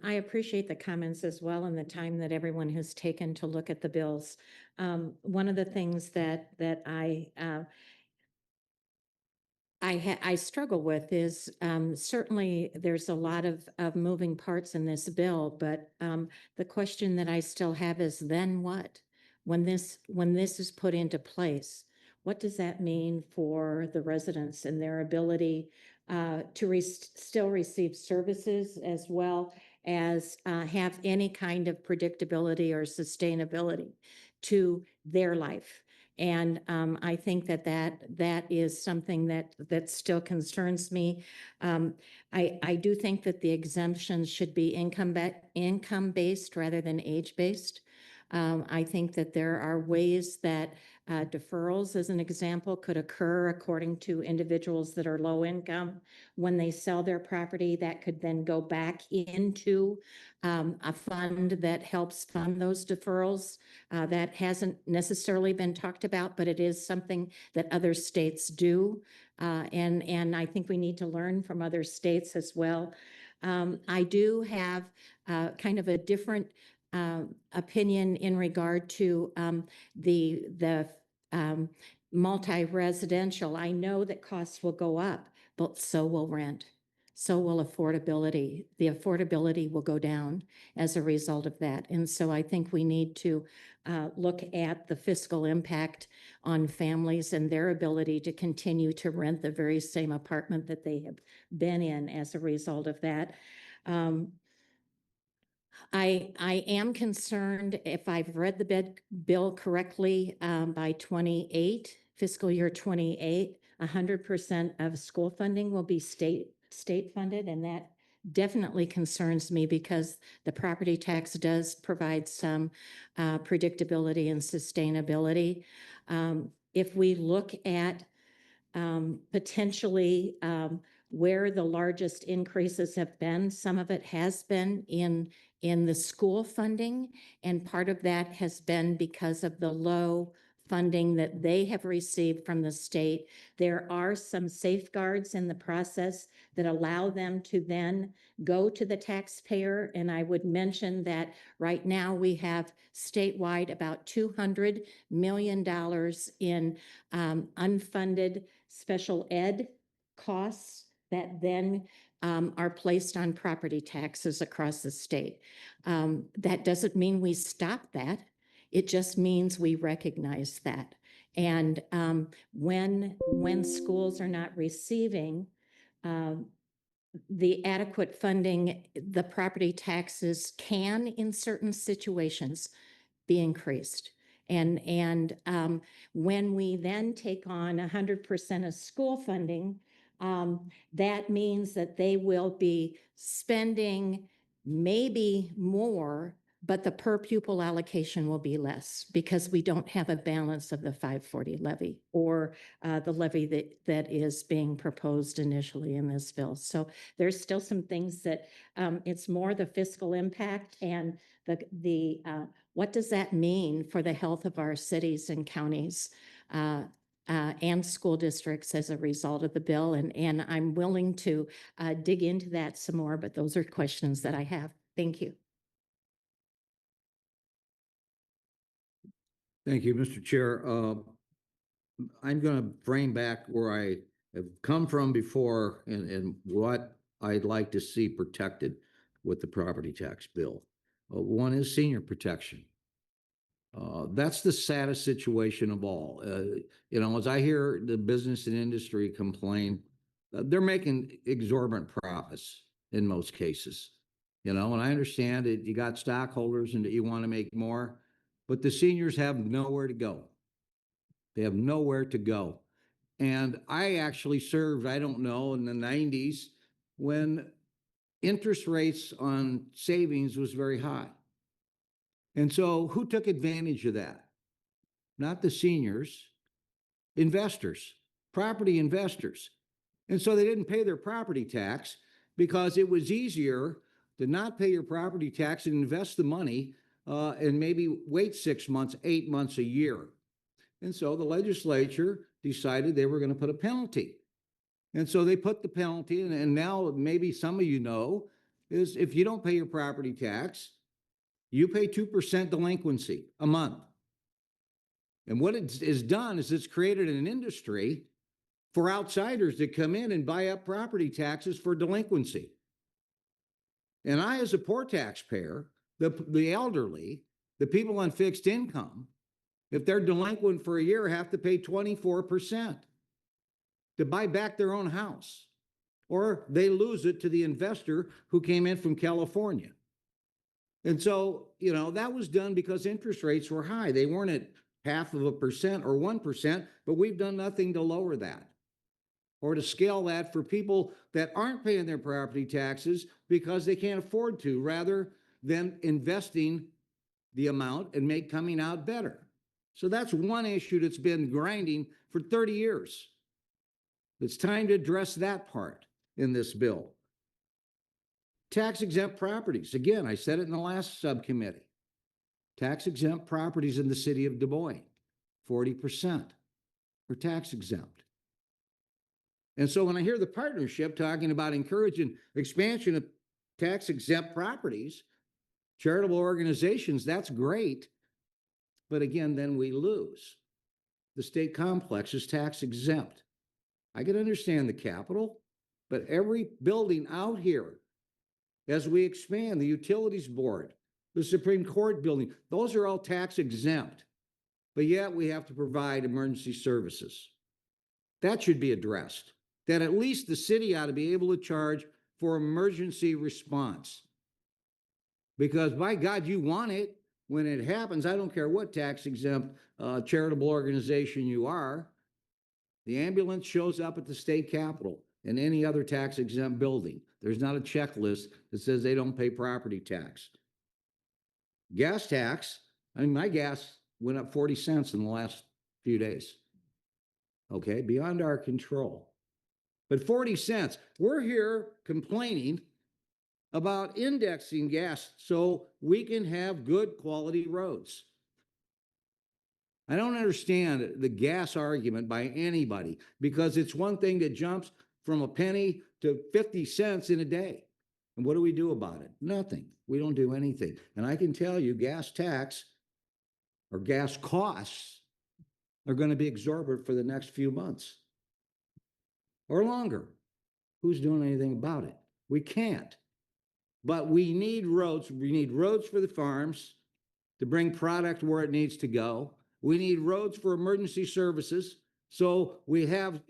I appreciate the comments as well and the time that everyone has taken to look at the bills. One of the things that I struggle with is certainly there's a lot of moving parts in this bill, but the question that I still have is then what? When this is put into place, what does that mean for the residents and their ability to still receive services as well as have any kind of predictability or sustainability to their life? And I think that is something that still concerns me. I do think that the exemptions should be income-based rather than age-based. I think that there are ways that deferrals, as an example, could occur according to individuals that are low income. When they sell their property, that could then go back into a fund that helps fund those deferrals. That hasn't necessarily been talked about, but it is something that other states do. And I think we need to learn from other states as well. I do have kind of a different opinion in regard to the multi-residential. I know that costs will go up, but so will rent. So will affordability. The affordability will go down as a result of that. And so I think we need to look at the fiscal impact on families and their ability to continue to rent the very same apartment that they have been in as a result of that. I am concerned, if I've read the bill correctly, by fiscal year 28, 100% of school funding will be state funded, and that definitely concerns me because the property tax does provide some predictability and sustainability. If we look at potentially where the largest increases have been, some of it has been in the school funding, and part of that has been because of the low funding that they have received from the state. There are some safeguards in the process that allow them to then go to the taxpayer. And I would mention that right now we have statewide about $200 million in unfunded special ed costs that then are placed on property taxes across the state. That doesn't mean we stop that. It just means we recognize that. And when schools are not receiving the adequate funding, the property taxes can, in certain situations, be increased. And when we then take on 100% of school funding, that means that they will be spending maybe more, but the per pupil allocation will be less because we don't have a balance of the 540 levy or the levy that is being proposed initially in this bill. So there's still some things that it's more the fiscal impact and the what does that mean for the health of our cities and counties and school districts as a result of the bill? And I'm willing to dig into that some more, but those are questions that I have. Thank you. Thank you, Mr. Chair. I'm going to frame back where I have come from before and what I'd like to see protected with the property tax bill. One is senior protection. That's the saddest situation of all. As I hear the business and industry complain, they're making exorbitant profits in most cases. And I understand that you got stockholders and that you want to make more, but the seniors have nowhere to go. They have nowhere to go. And I actually served, I don't know, in the 90s when interest rates on savings was very high. And so who took advantage of that? Not the seniors, investors, property investors. And so they didn't pay their property tax because it was easier to not pay your property tax and invest the money and maybe wait 6 months, 8 months, a year. And so the legislature decided they were going to put a penalty. And so they put the penalty, and now maybe some of you know, is if you don't pay your property tax, you pay 2% delinquency a month. And what it has done is it's created an industry for outsiders to come in and buy up property taxes for delinquency. And I, as a poor taxpayer, the elderly, the people on fixed income, if they're delinquent for a year, have to pay 24% to buy back their own house, or they lose it to the investor who came in from California. And so, that was done because interest rates were high. They weren't at 0.5% or 1%, but we've done nothing to lower that or to scale that for people that aren't paying their property taxes because they can't afford to, rather than investing the amount and coming out better. So that's one issue that's been grinding for 30 years. It's time to address that part in this bill. Tax exempt properties. Again, I said it in the last subcommittee. Tax exempt properties in the city of Des Moines, 40% are tax exempt. And so when I hear the partnership talking about encouraging expansion of tax exempt properties, charitable organizations, that's great. But again, then we lose. The state complex is tax exempt. I can understand the Capitol, but every building out here, as we expand, the Utilities Board, the Supreme Court building, those are all tax exempt. But yet we have to provide emergency services. That should be addressed. That at least the city ought to be able to charge for emergency response. Because by God, you want it when it happens. I don't care what tax exempt charitable organization you are. The ambulance shows up at the state capitol and any other tax exempt building. There's not a checklist that says they don't pay property tax. Gas tax, my gas went up 40 cents in the last few days. Okay, beyond our control. But 40 cents, we're here complaining about indexing gas so we can have good quality roads. I don't understand the gas argument by anybody, because it's one thing that jumps from a penny to 50 cents in a day. And what do we do about it? Nothing. We don't do anything. And I can tell you gas tax or gas costs are going to be exorbitant for the next few months or longer. Who's doing anything about it? We can't. But we need roads. We need roads for the farms to bring product where it needs to go. We need roads for emergency services. So we have,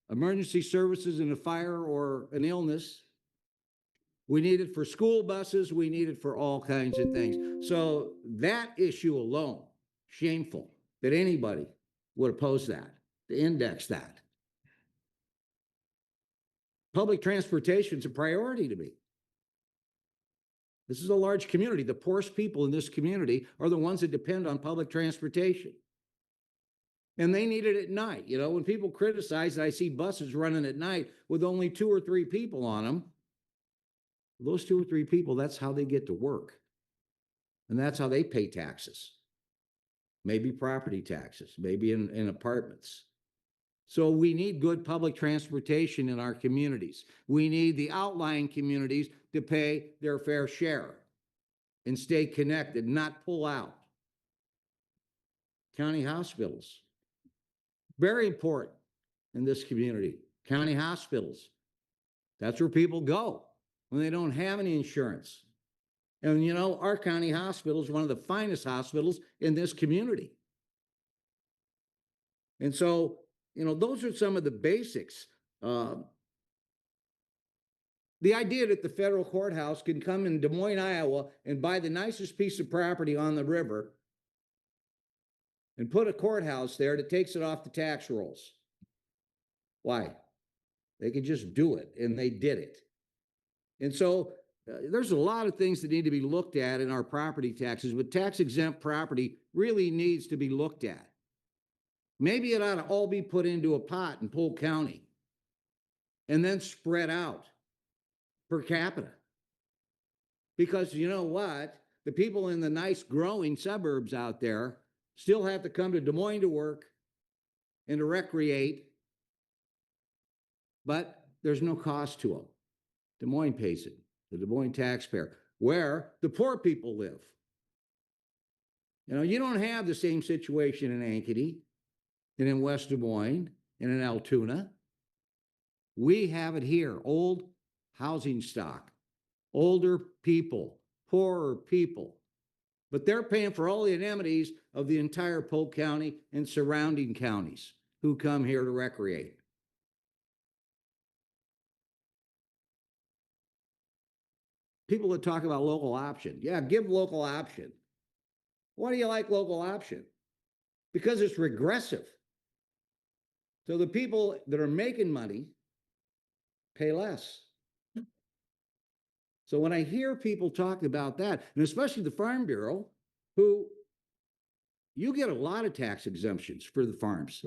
emergency services in a fire or an illness. We need it for school buses. We need it for all kinds of things. So that issue alone, shameful that anybody would oppose that, to index that. Public transportation is a priority to me. This is a large community. The poorest people in this community are the ones that depend on public transportation. And they need it at night. When people criticize that I see buses running at night with only 2 or 3 people on them, those 2 or 3 people, that's how they get to work. And that's how they pay taxes. Maybe property taxes, maybe in apartments. So we need good public transportation in our communities. We need the outlying communities to pay their fair share and stay connected, not pull out. County hospitals, very important in this community. County hospitals, that's where people go when they don't have any insurance. And our county hospital is one of the finest hospitals in this community. And so, those are some of the basics. The idea that the federal courthouse can come in Des Moines, Iowa, and buy the nicest piece of property on the river and put a courthouse there that takes it off the tax rolls. Why? They could just do it, and they did it. And so there's a lot of things that need to be looked at in our property taxes, but tax-exempt property really needs to be looked at. Maybe it ought to all be put into a pot in Polk County and then spread out per capita. Because you know what? The people in the nice growing suburbs out there still have to come to Des Moines to work and to recreate, but there's no cost to them. Des Moines pays it, the Des Moines taxpayer, where the poor people live. You don't have the same situation in Ankeny and in West Des Moines and in Altoona. We have it here, old housing stock, older people, poorer people, but they're paying for all the amenities of the entire Polk County and surrounding counties who come here to recreate. People that talk about local option. Yeah, give local option. Why do you like local option? Because it's regressive. So the people that are making money pay less. So when I hear people talk about that, and especially the Farm Bureau, who you get a lot of tax exemptions for the farms,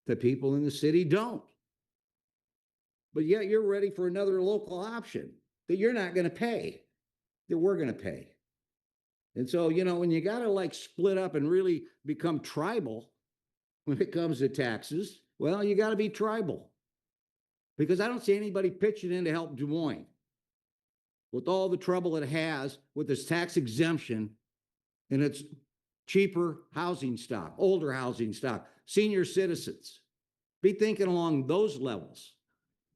the people in the city don't. But yet you're ready for another local option that you're not going to pay, that we're going to pay. And so, when you got to split up and really become tribal when it comes to taxes, well, you got to be tribal. Because I don't see anybody pitching in to help Des Moines with all the trouble it has with this tax exemption and its cheaper housing stock, older housing stock, senior citizens. Be thinking along those levels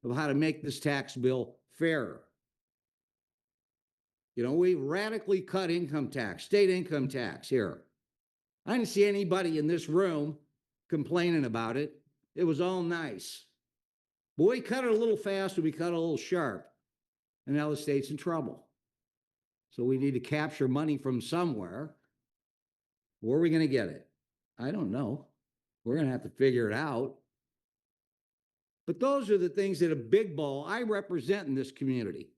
of how to make this tax bill fairer. We radically cut income tax, state income tax here. I didn't see anybody in this room complaining about it. It was all nice. But we cut it a little fast and we cut it a little sharp. And now the state's in trouble. So we need to capture money from somewhere. Where are we going to get it? I don't know. We're going to have to figure it out. But those are the things that a big ball I represent in this community,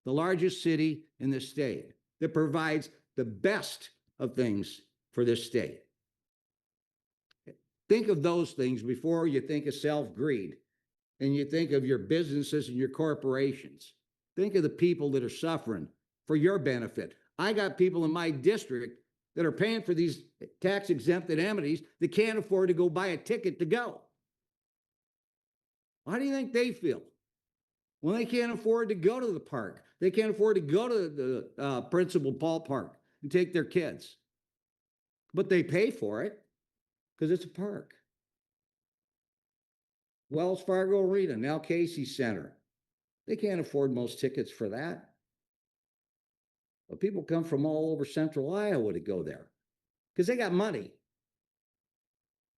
the largest city in the state, that provides the best of things for this state. Think of those things before you think of self-greed and you think of your businesses and your corporations. Think of the people that are suffering for your benefit. I got people in my district that are paying for these tax-exempt amenities that can't afford to go buy a ticket to go. How do you think they feel? Well, they can't afford to go to the park. They can't afford to go to the principal ballpark and take their kids. But they pay for it because it's a park. Wells Fargo Arena, now Casey Center. They can't afford most tickets for that. But people come from all over central Iowa to go there because they got money.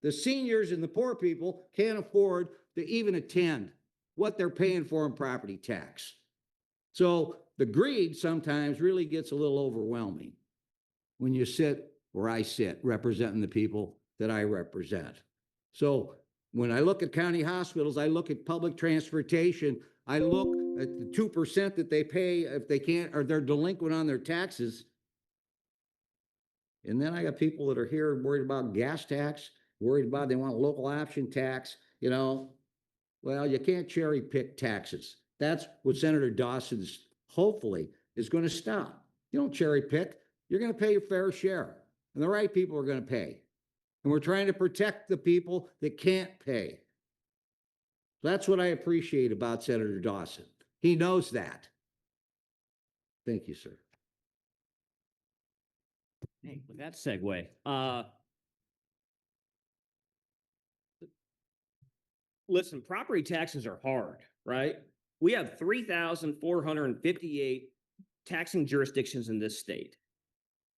The seniors and the poor people can't afford to even attend what they're paying for in property tax. So the greed sometimes really gets a little overwhelming when you sit where I sit, representing the people that I represent. So when I look at county hospitals, I look at public transportation, I look at the 2% that they pay if they can't, or they're delinquent on their taxes. And then I got people that are here worried about gas tax, worried about they want local option tax, you know. Well, you can't cherry pick taxes. That's what Senator Dawson's hopefully is going to stop. You don't cherry pick. You're going to pay your fair share. And the right people are going to pay. And we're trying to protect the people that can't pay. That's what I appreciate about Senator Dawson. He knows that. Thank you, sir. Hey, with that segue, listen, property taxes are hard, right? We have 3,458 taxing jurisdictions in this state.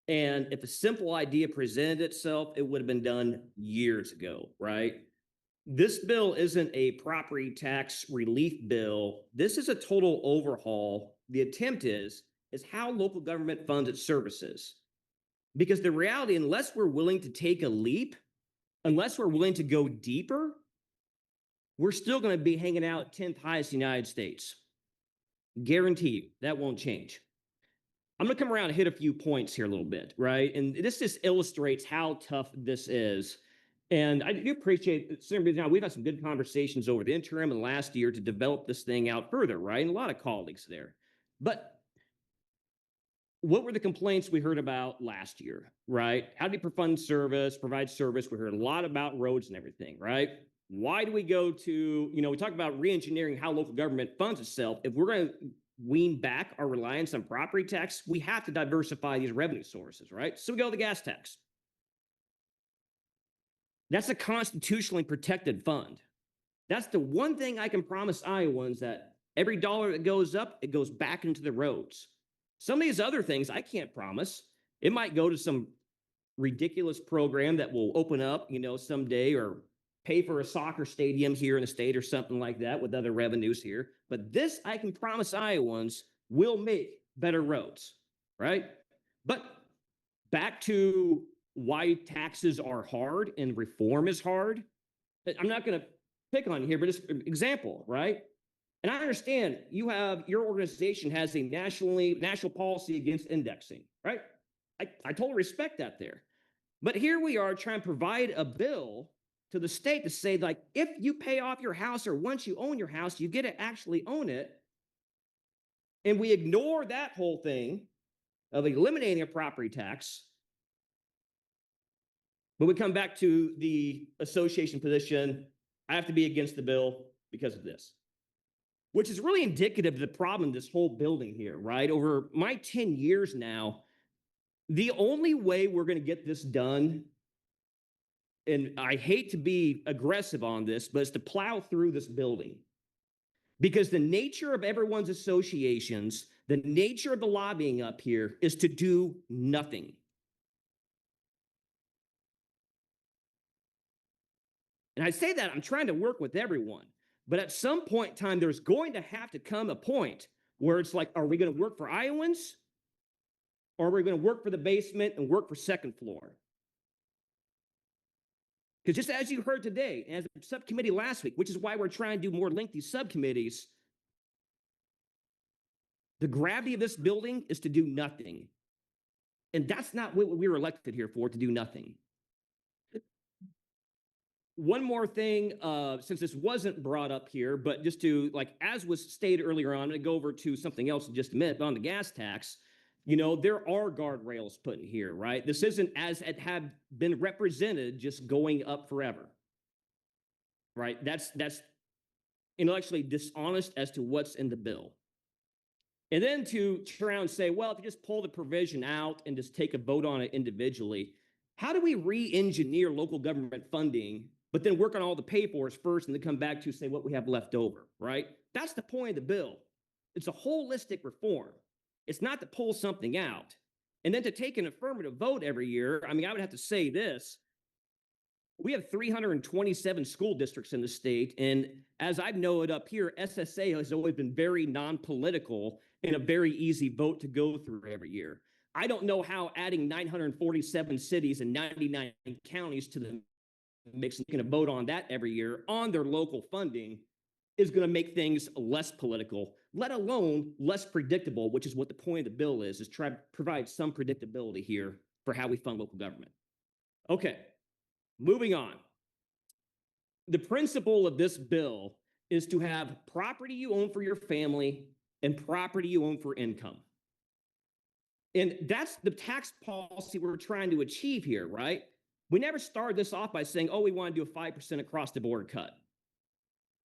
And if a simple idea presented itself, it would have been done years ago, right? This bill isn't a property tax relief bill. This is a total overhaul. The attempt is how local government funds its services. Because the reality, unless we're willing to take a leap, unless we're willing to go deeper, we're still going to be hanging out 10th highest in the United States. Guarantee you, that won't change. I'm going to come around and hit a few points here a little bit, right? And this just illustrates how tough this is. And I do appreciate, now we've had some good conversations over the interim and last year to develop this thing out further, right? And a lot of colleagues there. But what were the complaints we heard about last year, right? How do you provide service? We heard a lot about roads and everything, right? Why do we go to, we talk about re-engineering how local government funds itself. If we're going to wean back our reliance on property tax, we have to diversify these revenue sources, right? So we go to the gas tax. That's a constitutionally protected fund. That's the one thing I can promise Iowans, that every dollar that goes up, it goes back into the roads. Some of these other things I can't promise. It might go to some ridiculous program that will open up, someday, or pay for a soccer stadium here in the state or something like that with other revenues here. But this, I can promise Iowans, will make better roads, right? But back to why taxes are hard and reform is hard. I'm not going to pick on you here, but just an example, right? And I understand your organization has a national policy against indexing, right? I totally respect that there. But here we are trying to provide a bill to the state to say, like, if you pay off your house or once you own your house, you get to actually own it. And we ignore that whole thing of eliminating a property tax. But we come back to the association position. I have to be against the bill because of this, which is really indicative of the problem in this whole building here, right? Over my 10 years now, the only way we're going to get this done, and I hate to be aggressive on this, but it's to plow through this building. Because the nature of everyone's associations, the nature of the lobbying up here is to do nothing. And I say that I'm trying to work with everyone, but at some point in time, there's going to have to come a point where it's like, are we going to work for Iowans? Or are we going to work for the basement and work for second floor? Because just as you heard today, as a subcommittee last week, which is why we're trying to do more lengthy subcommittees, the gravity of this building is to do nothing. And that's not what we were elected here for, to do nothing. One more thing, since this wasn't brought up here, but just to, as was stated earlier on, I'm going to go over to something else in just a minute, but on the gas tax, there are guardrails put in here, right? This isn't as it had been represented, just going up forever, right? That's intellectually dishonest as to what's in the bill. And then to turn around and say, well, if you just pull the provision out and just take a vote on it individually, how do we re-engineer local government funding but then work on all the pay-fors first and then come back to say what we have left over, right? That's the point of the bill. It's a holistic reform. It's not to pull something out. And then to take an affirmative vote every year, I mean, I would have to say this. We have 327 school districts in the state. And as I've noted up here, SSA has always been very non-political and a very easy vote to go through every year. I don't know how adding 947 cities and 99 counties to the mix and going to vote on that every year on their local funding is going to make things less political, let alone less predictable, which is what the point of the bill is try to provide some predictability here for how we fund local government. Okay, moving on. The principle of this bill is to have property you own for your family and property you own for income. And that's the tax policy we're trying to achieve here, right? We never started this off by saying, oh, we want to do a 5% across the board cut,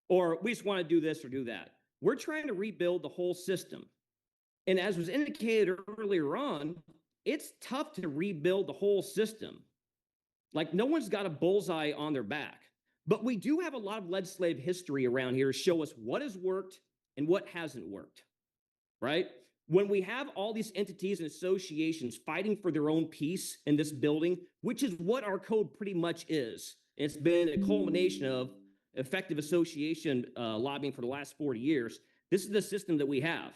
or we just want to do this or do that. We're trying to rebuild the whole system. And as was indicated earlier on, it's tough to rebuild the whole system. Like, no one's got a bullseye on their back. But we do have a lot of legislative history around here to show us what has worked and what hasn't worked, right? When we have all these entities and associations fighting for their own peace in this building, which is what our code pretty much is, it's been a culmination of effective association lobbying for the last 40 years. This is the system that we have,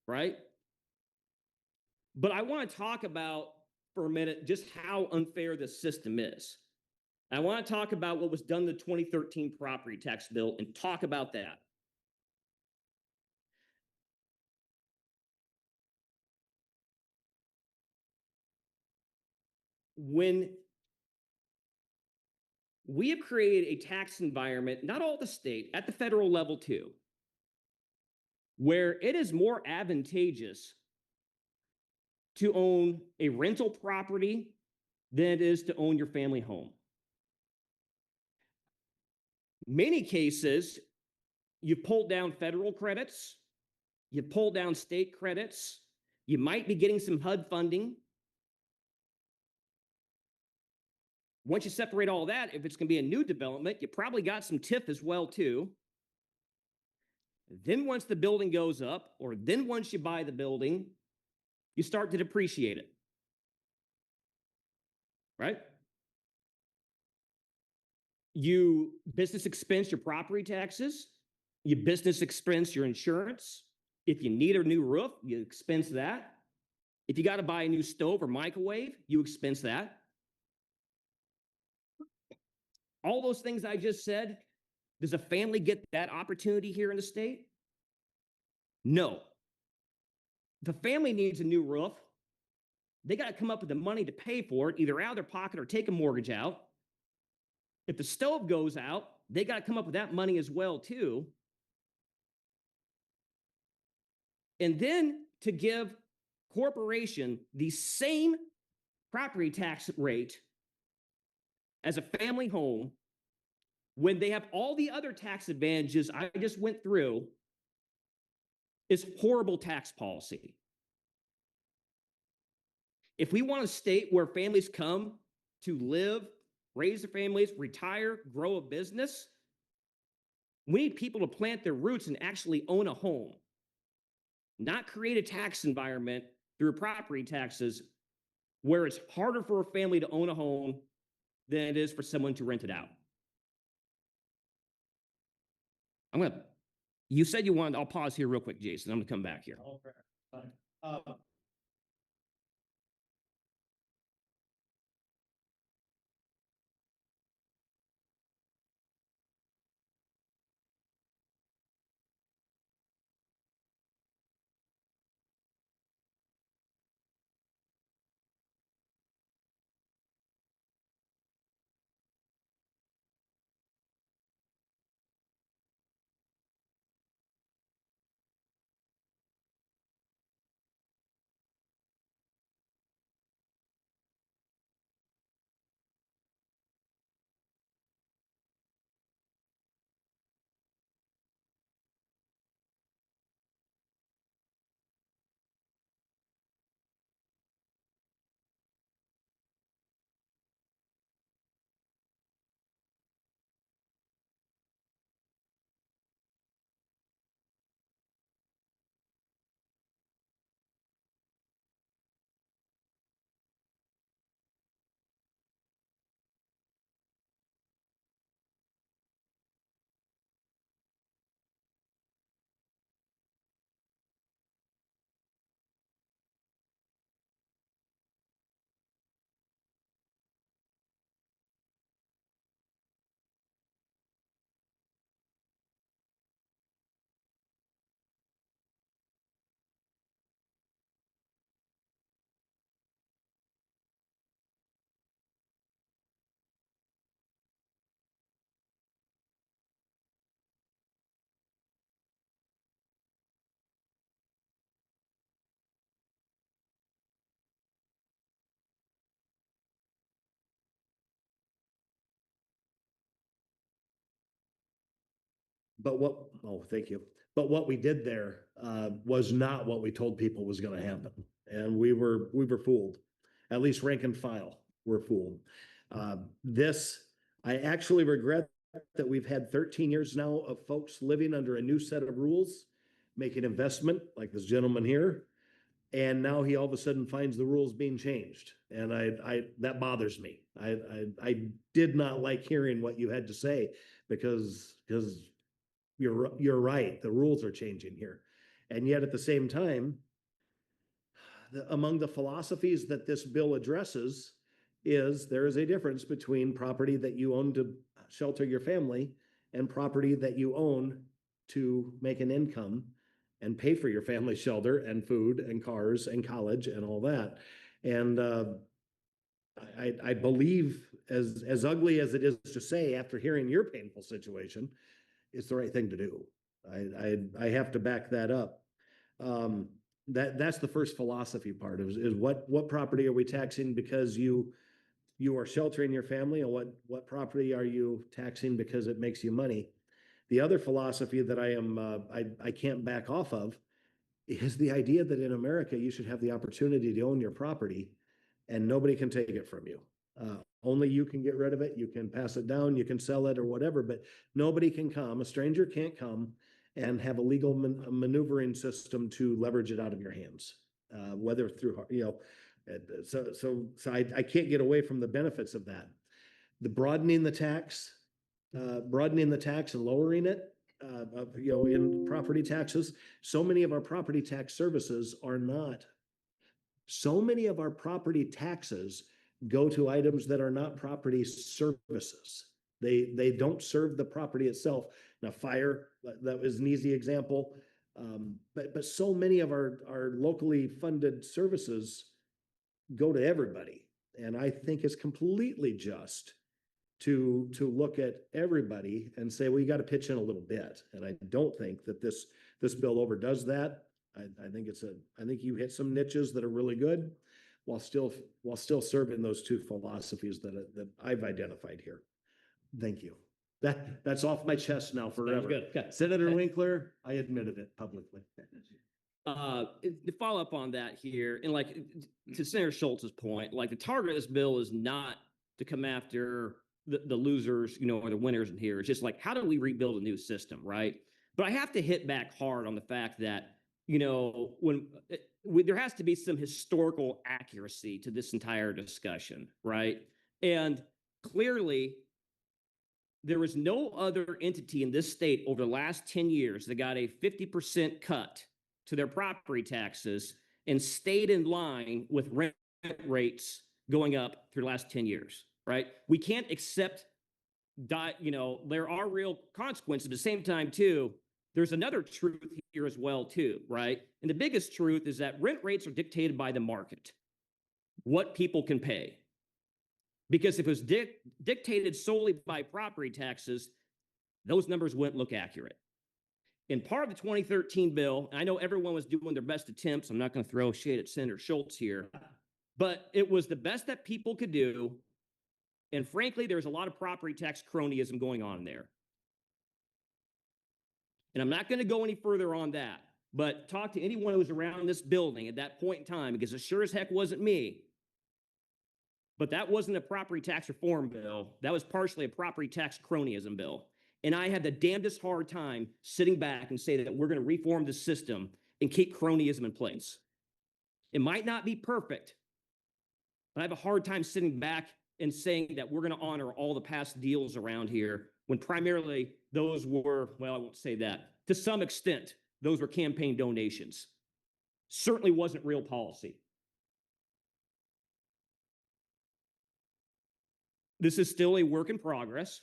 right? But I want to talk about for a minute just how unfair this system is. I want to talk about what was done in the 2013 property tax bill and talk about that. When we have created a tax environment, not all the state, at the federal level too, where it is more advantageous to own a rental property than it is to own your family home. Many cases, you pulled down federal credits, you pulled down state credits, you might be getting some HUD funding. Once you separate all that, if it's going to be a new development, you probably got some TIF as well too. Then once the building goes up, or then once you buy the building, you start to depreciate it, right? You business expense your property taxes, you business expense your insurance. If you need a new roof, you expense that. If you got to buy a new stove or microwave, you expense that. All those things I just said, does a family get that opportunity here in the state? No. If a family needs a new roof, they got to come up with the money to pay for it, either out of their pocket or take a mortgage out. If the stove goes out, they got to come up with that money as well too. And then to give corporation the same property tax rate as a family home, when they have all the other tax advantages I just went through, is horrible tax policy. If we want a state where families come to live, raise their families, retire, grow a business, we need people to plant their roots and actually own a home, not create a tax environment through property taxes where it's harder for a family to own a home than it is for someone to rent it out. You said you wanted, I'll pause here real quick, Jason. I'm gonna come back here. Okay. thank you. But what we did there was not what we told people was going to happen. And we were fooled. At least rank and file were fooled. I actually regret that we've had 13 years now of folks living under a new set of rules, making investment like this gentleman here. And now he all of a sudden finds the rules being changed. And that bothers me. I did not like hearing what you had to say because you're right. The rules are changing here. And yet at the same time, among the philosophies that this bill addresses is there is a difference between property that you own to shelter your family and property that you own to make an income and pay for your family shelter and food and cars and college and all that. And I believe, as ugly as it is to say after hearing your painful situation, it's the right thing to do. I have to back that up. That's the first philosophy part is what property are we taxing because you are sheltering your family, and what property are you taxing because it makes you money? The other philosophy that I can't back off of is the idea that in America you should have the opportunity to own your property and nobody can take it from you. Only you can get rid of it. You can pass it down, you can sell it or whatever, but nobody can come, a stranger can't come and have a legal maneuvering system to leverage it out of your hands, whether through, so I can't get away from the benefits of that. The broadening the tax and lowering it, in property taxes. So many of our property tax services are not. So many of our property taxes go to items that are not property services. They don't serve the property itself. Now, fire, that was an easy example. But so many of our locally funded services go to everybody. And I think it's completely just to look at everybody and say, well, you got to pitch in a little bit. And I don't think that this bill overdoes that. I think you hit some niches that are really good while still serving those two philosophies that I've identified here. Thank you. That's off my chest now forever. Good. Senator Winkler, I admitted it publicly. To follow up on that here, and like to Senator Schultz's point, like the target of this bill is not to come after the losers, or the winners in here. It's just like, how do we rebuild a new system, right? But I have to hit back hard on the fact that, when there has to be some historical accuracy to this entire discussion, right? And clearly, there is no other entity in this state over the last 10 years that got a 50% cut to their property taxes and stayed in line with rent rates going up through the last 10 years, right? We can't accept there are real consequences. At the same time, too, there's another truth here as well, too, right? And the biggest truth is that rent rates are dictated by the market, what people can pay. Because if it was dictated solely by property taxes, those numbers wouldn't look accurate. In part of the 2013 bill, and I know everyone was doing their best attempts. I'm not going to throw shade at Senator Schultz here, but it was the best that people could do. And frankly, there's a lot of property tax cronyism going on there. And I'm not going to go any further on that, but talk to anyone who was around this building at that point in time, because it sure as heck wasn't me. But that wasn't a property tax reform bill. That was partially a property tax cronyism bill. And I had the damnedest hard time sitting back and say that we're going to reform the system and keep cronyism in place. It might not be perfect, but I have a hard time sitting back and saying that we're going to honor all the past deals around here when primarily those were, well, I won't say that. To some extent, those were campaign donations. Certainly wasn't real policy. This is still a work in progress.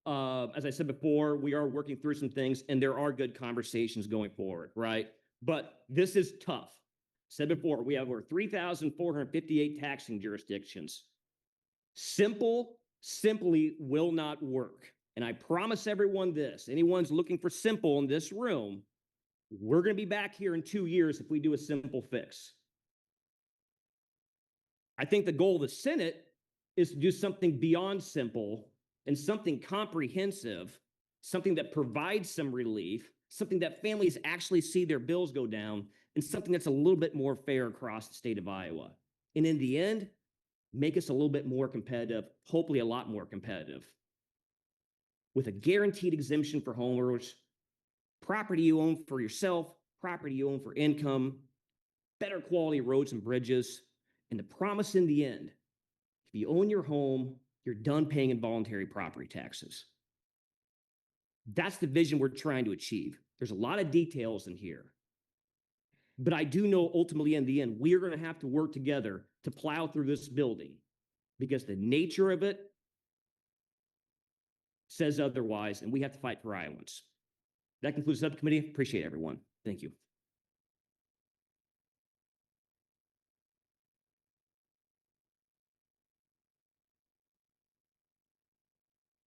As I said before, we are working through some things and there are good conversations going forward, right? But this is tough. Said before, we have over 3,458 taxing jurisdictions. Simply will not work. And I promise everyone this, anyone's looking for simple in this room, we're going to be back here in 2 years if we do a simple fix. I think the goal of the Senate is to do something beyond simple and something comprehensive something that provides some relief, something that families actually see their bills go down, and something that's a little bit more fair across the state of Iowa. And in the end, make us a little bit more competitive, hopefully a lot more competitive. With a guaranteed exemption for homeowners, property you own for yourself, property you own for income, better quality roads and bridges, and the promise in the end, if you own your home, you're done paying involuntary property taxes. That's the vision we're trying to achieve. There's a lot of details in here. But I do know ultimately in the end, we're going to have to work together to plow through this building because the nature of it says otherwise, and we have to fight for Iowans. That concludes the subcommittee. Appreciate everyone. Thank you.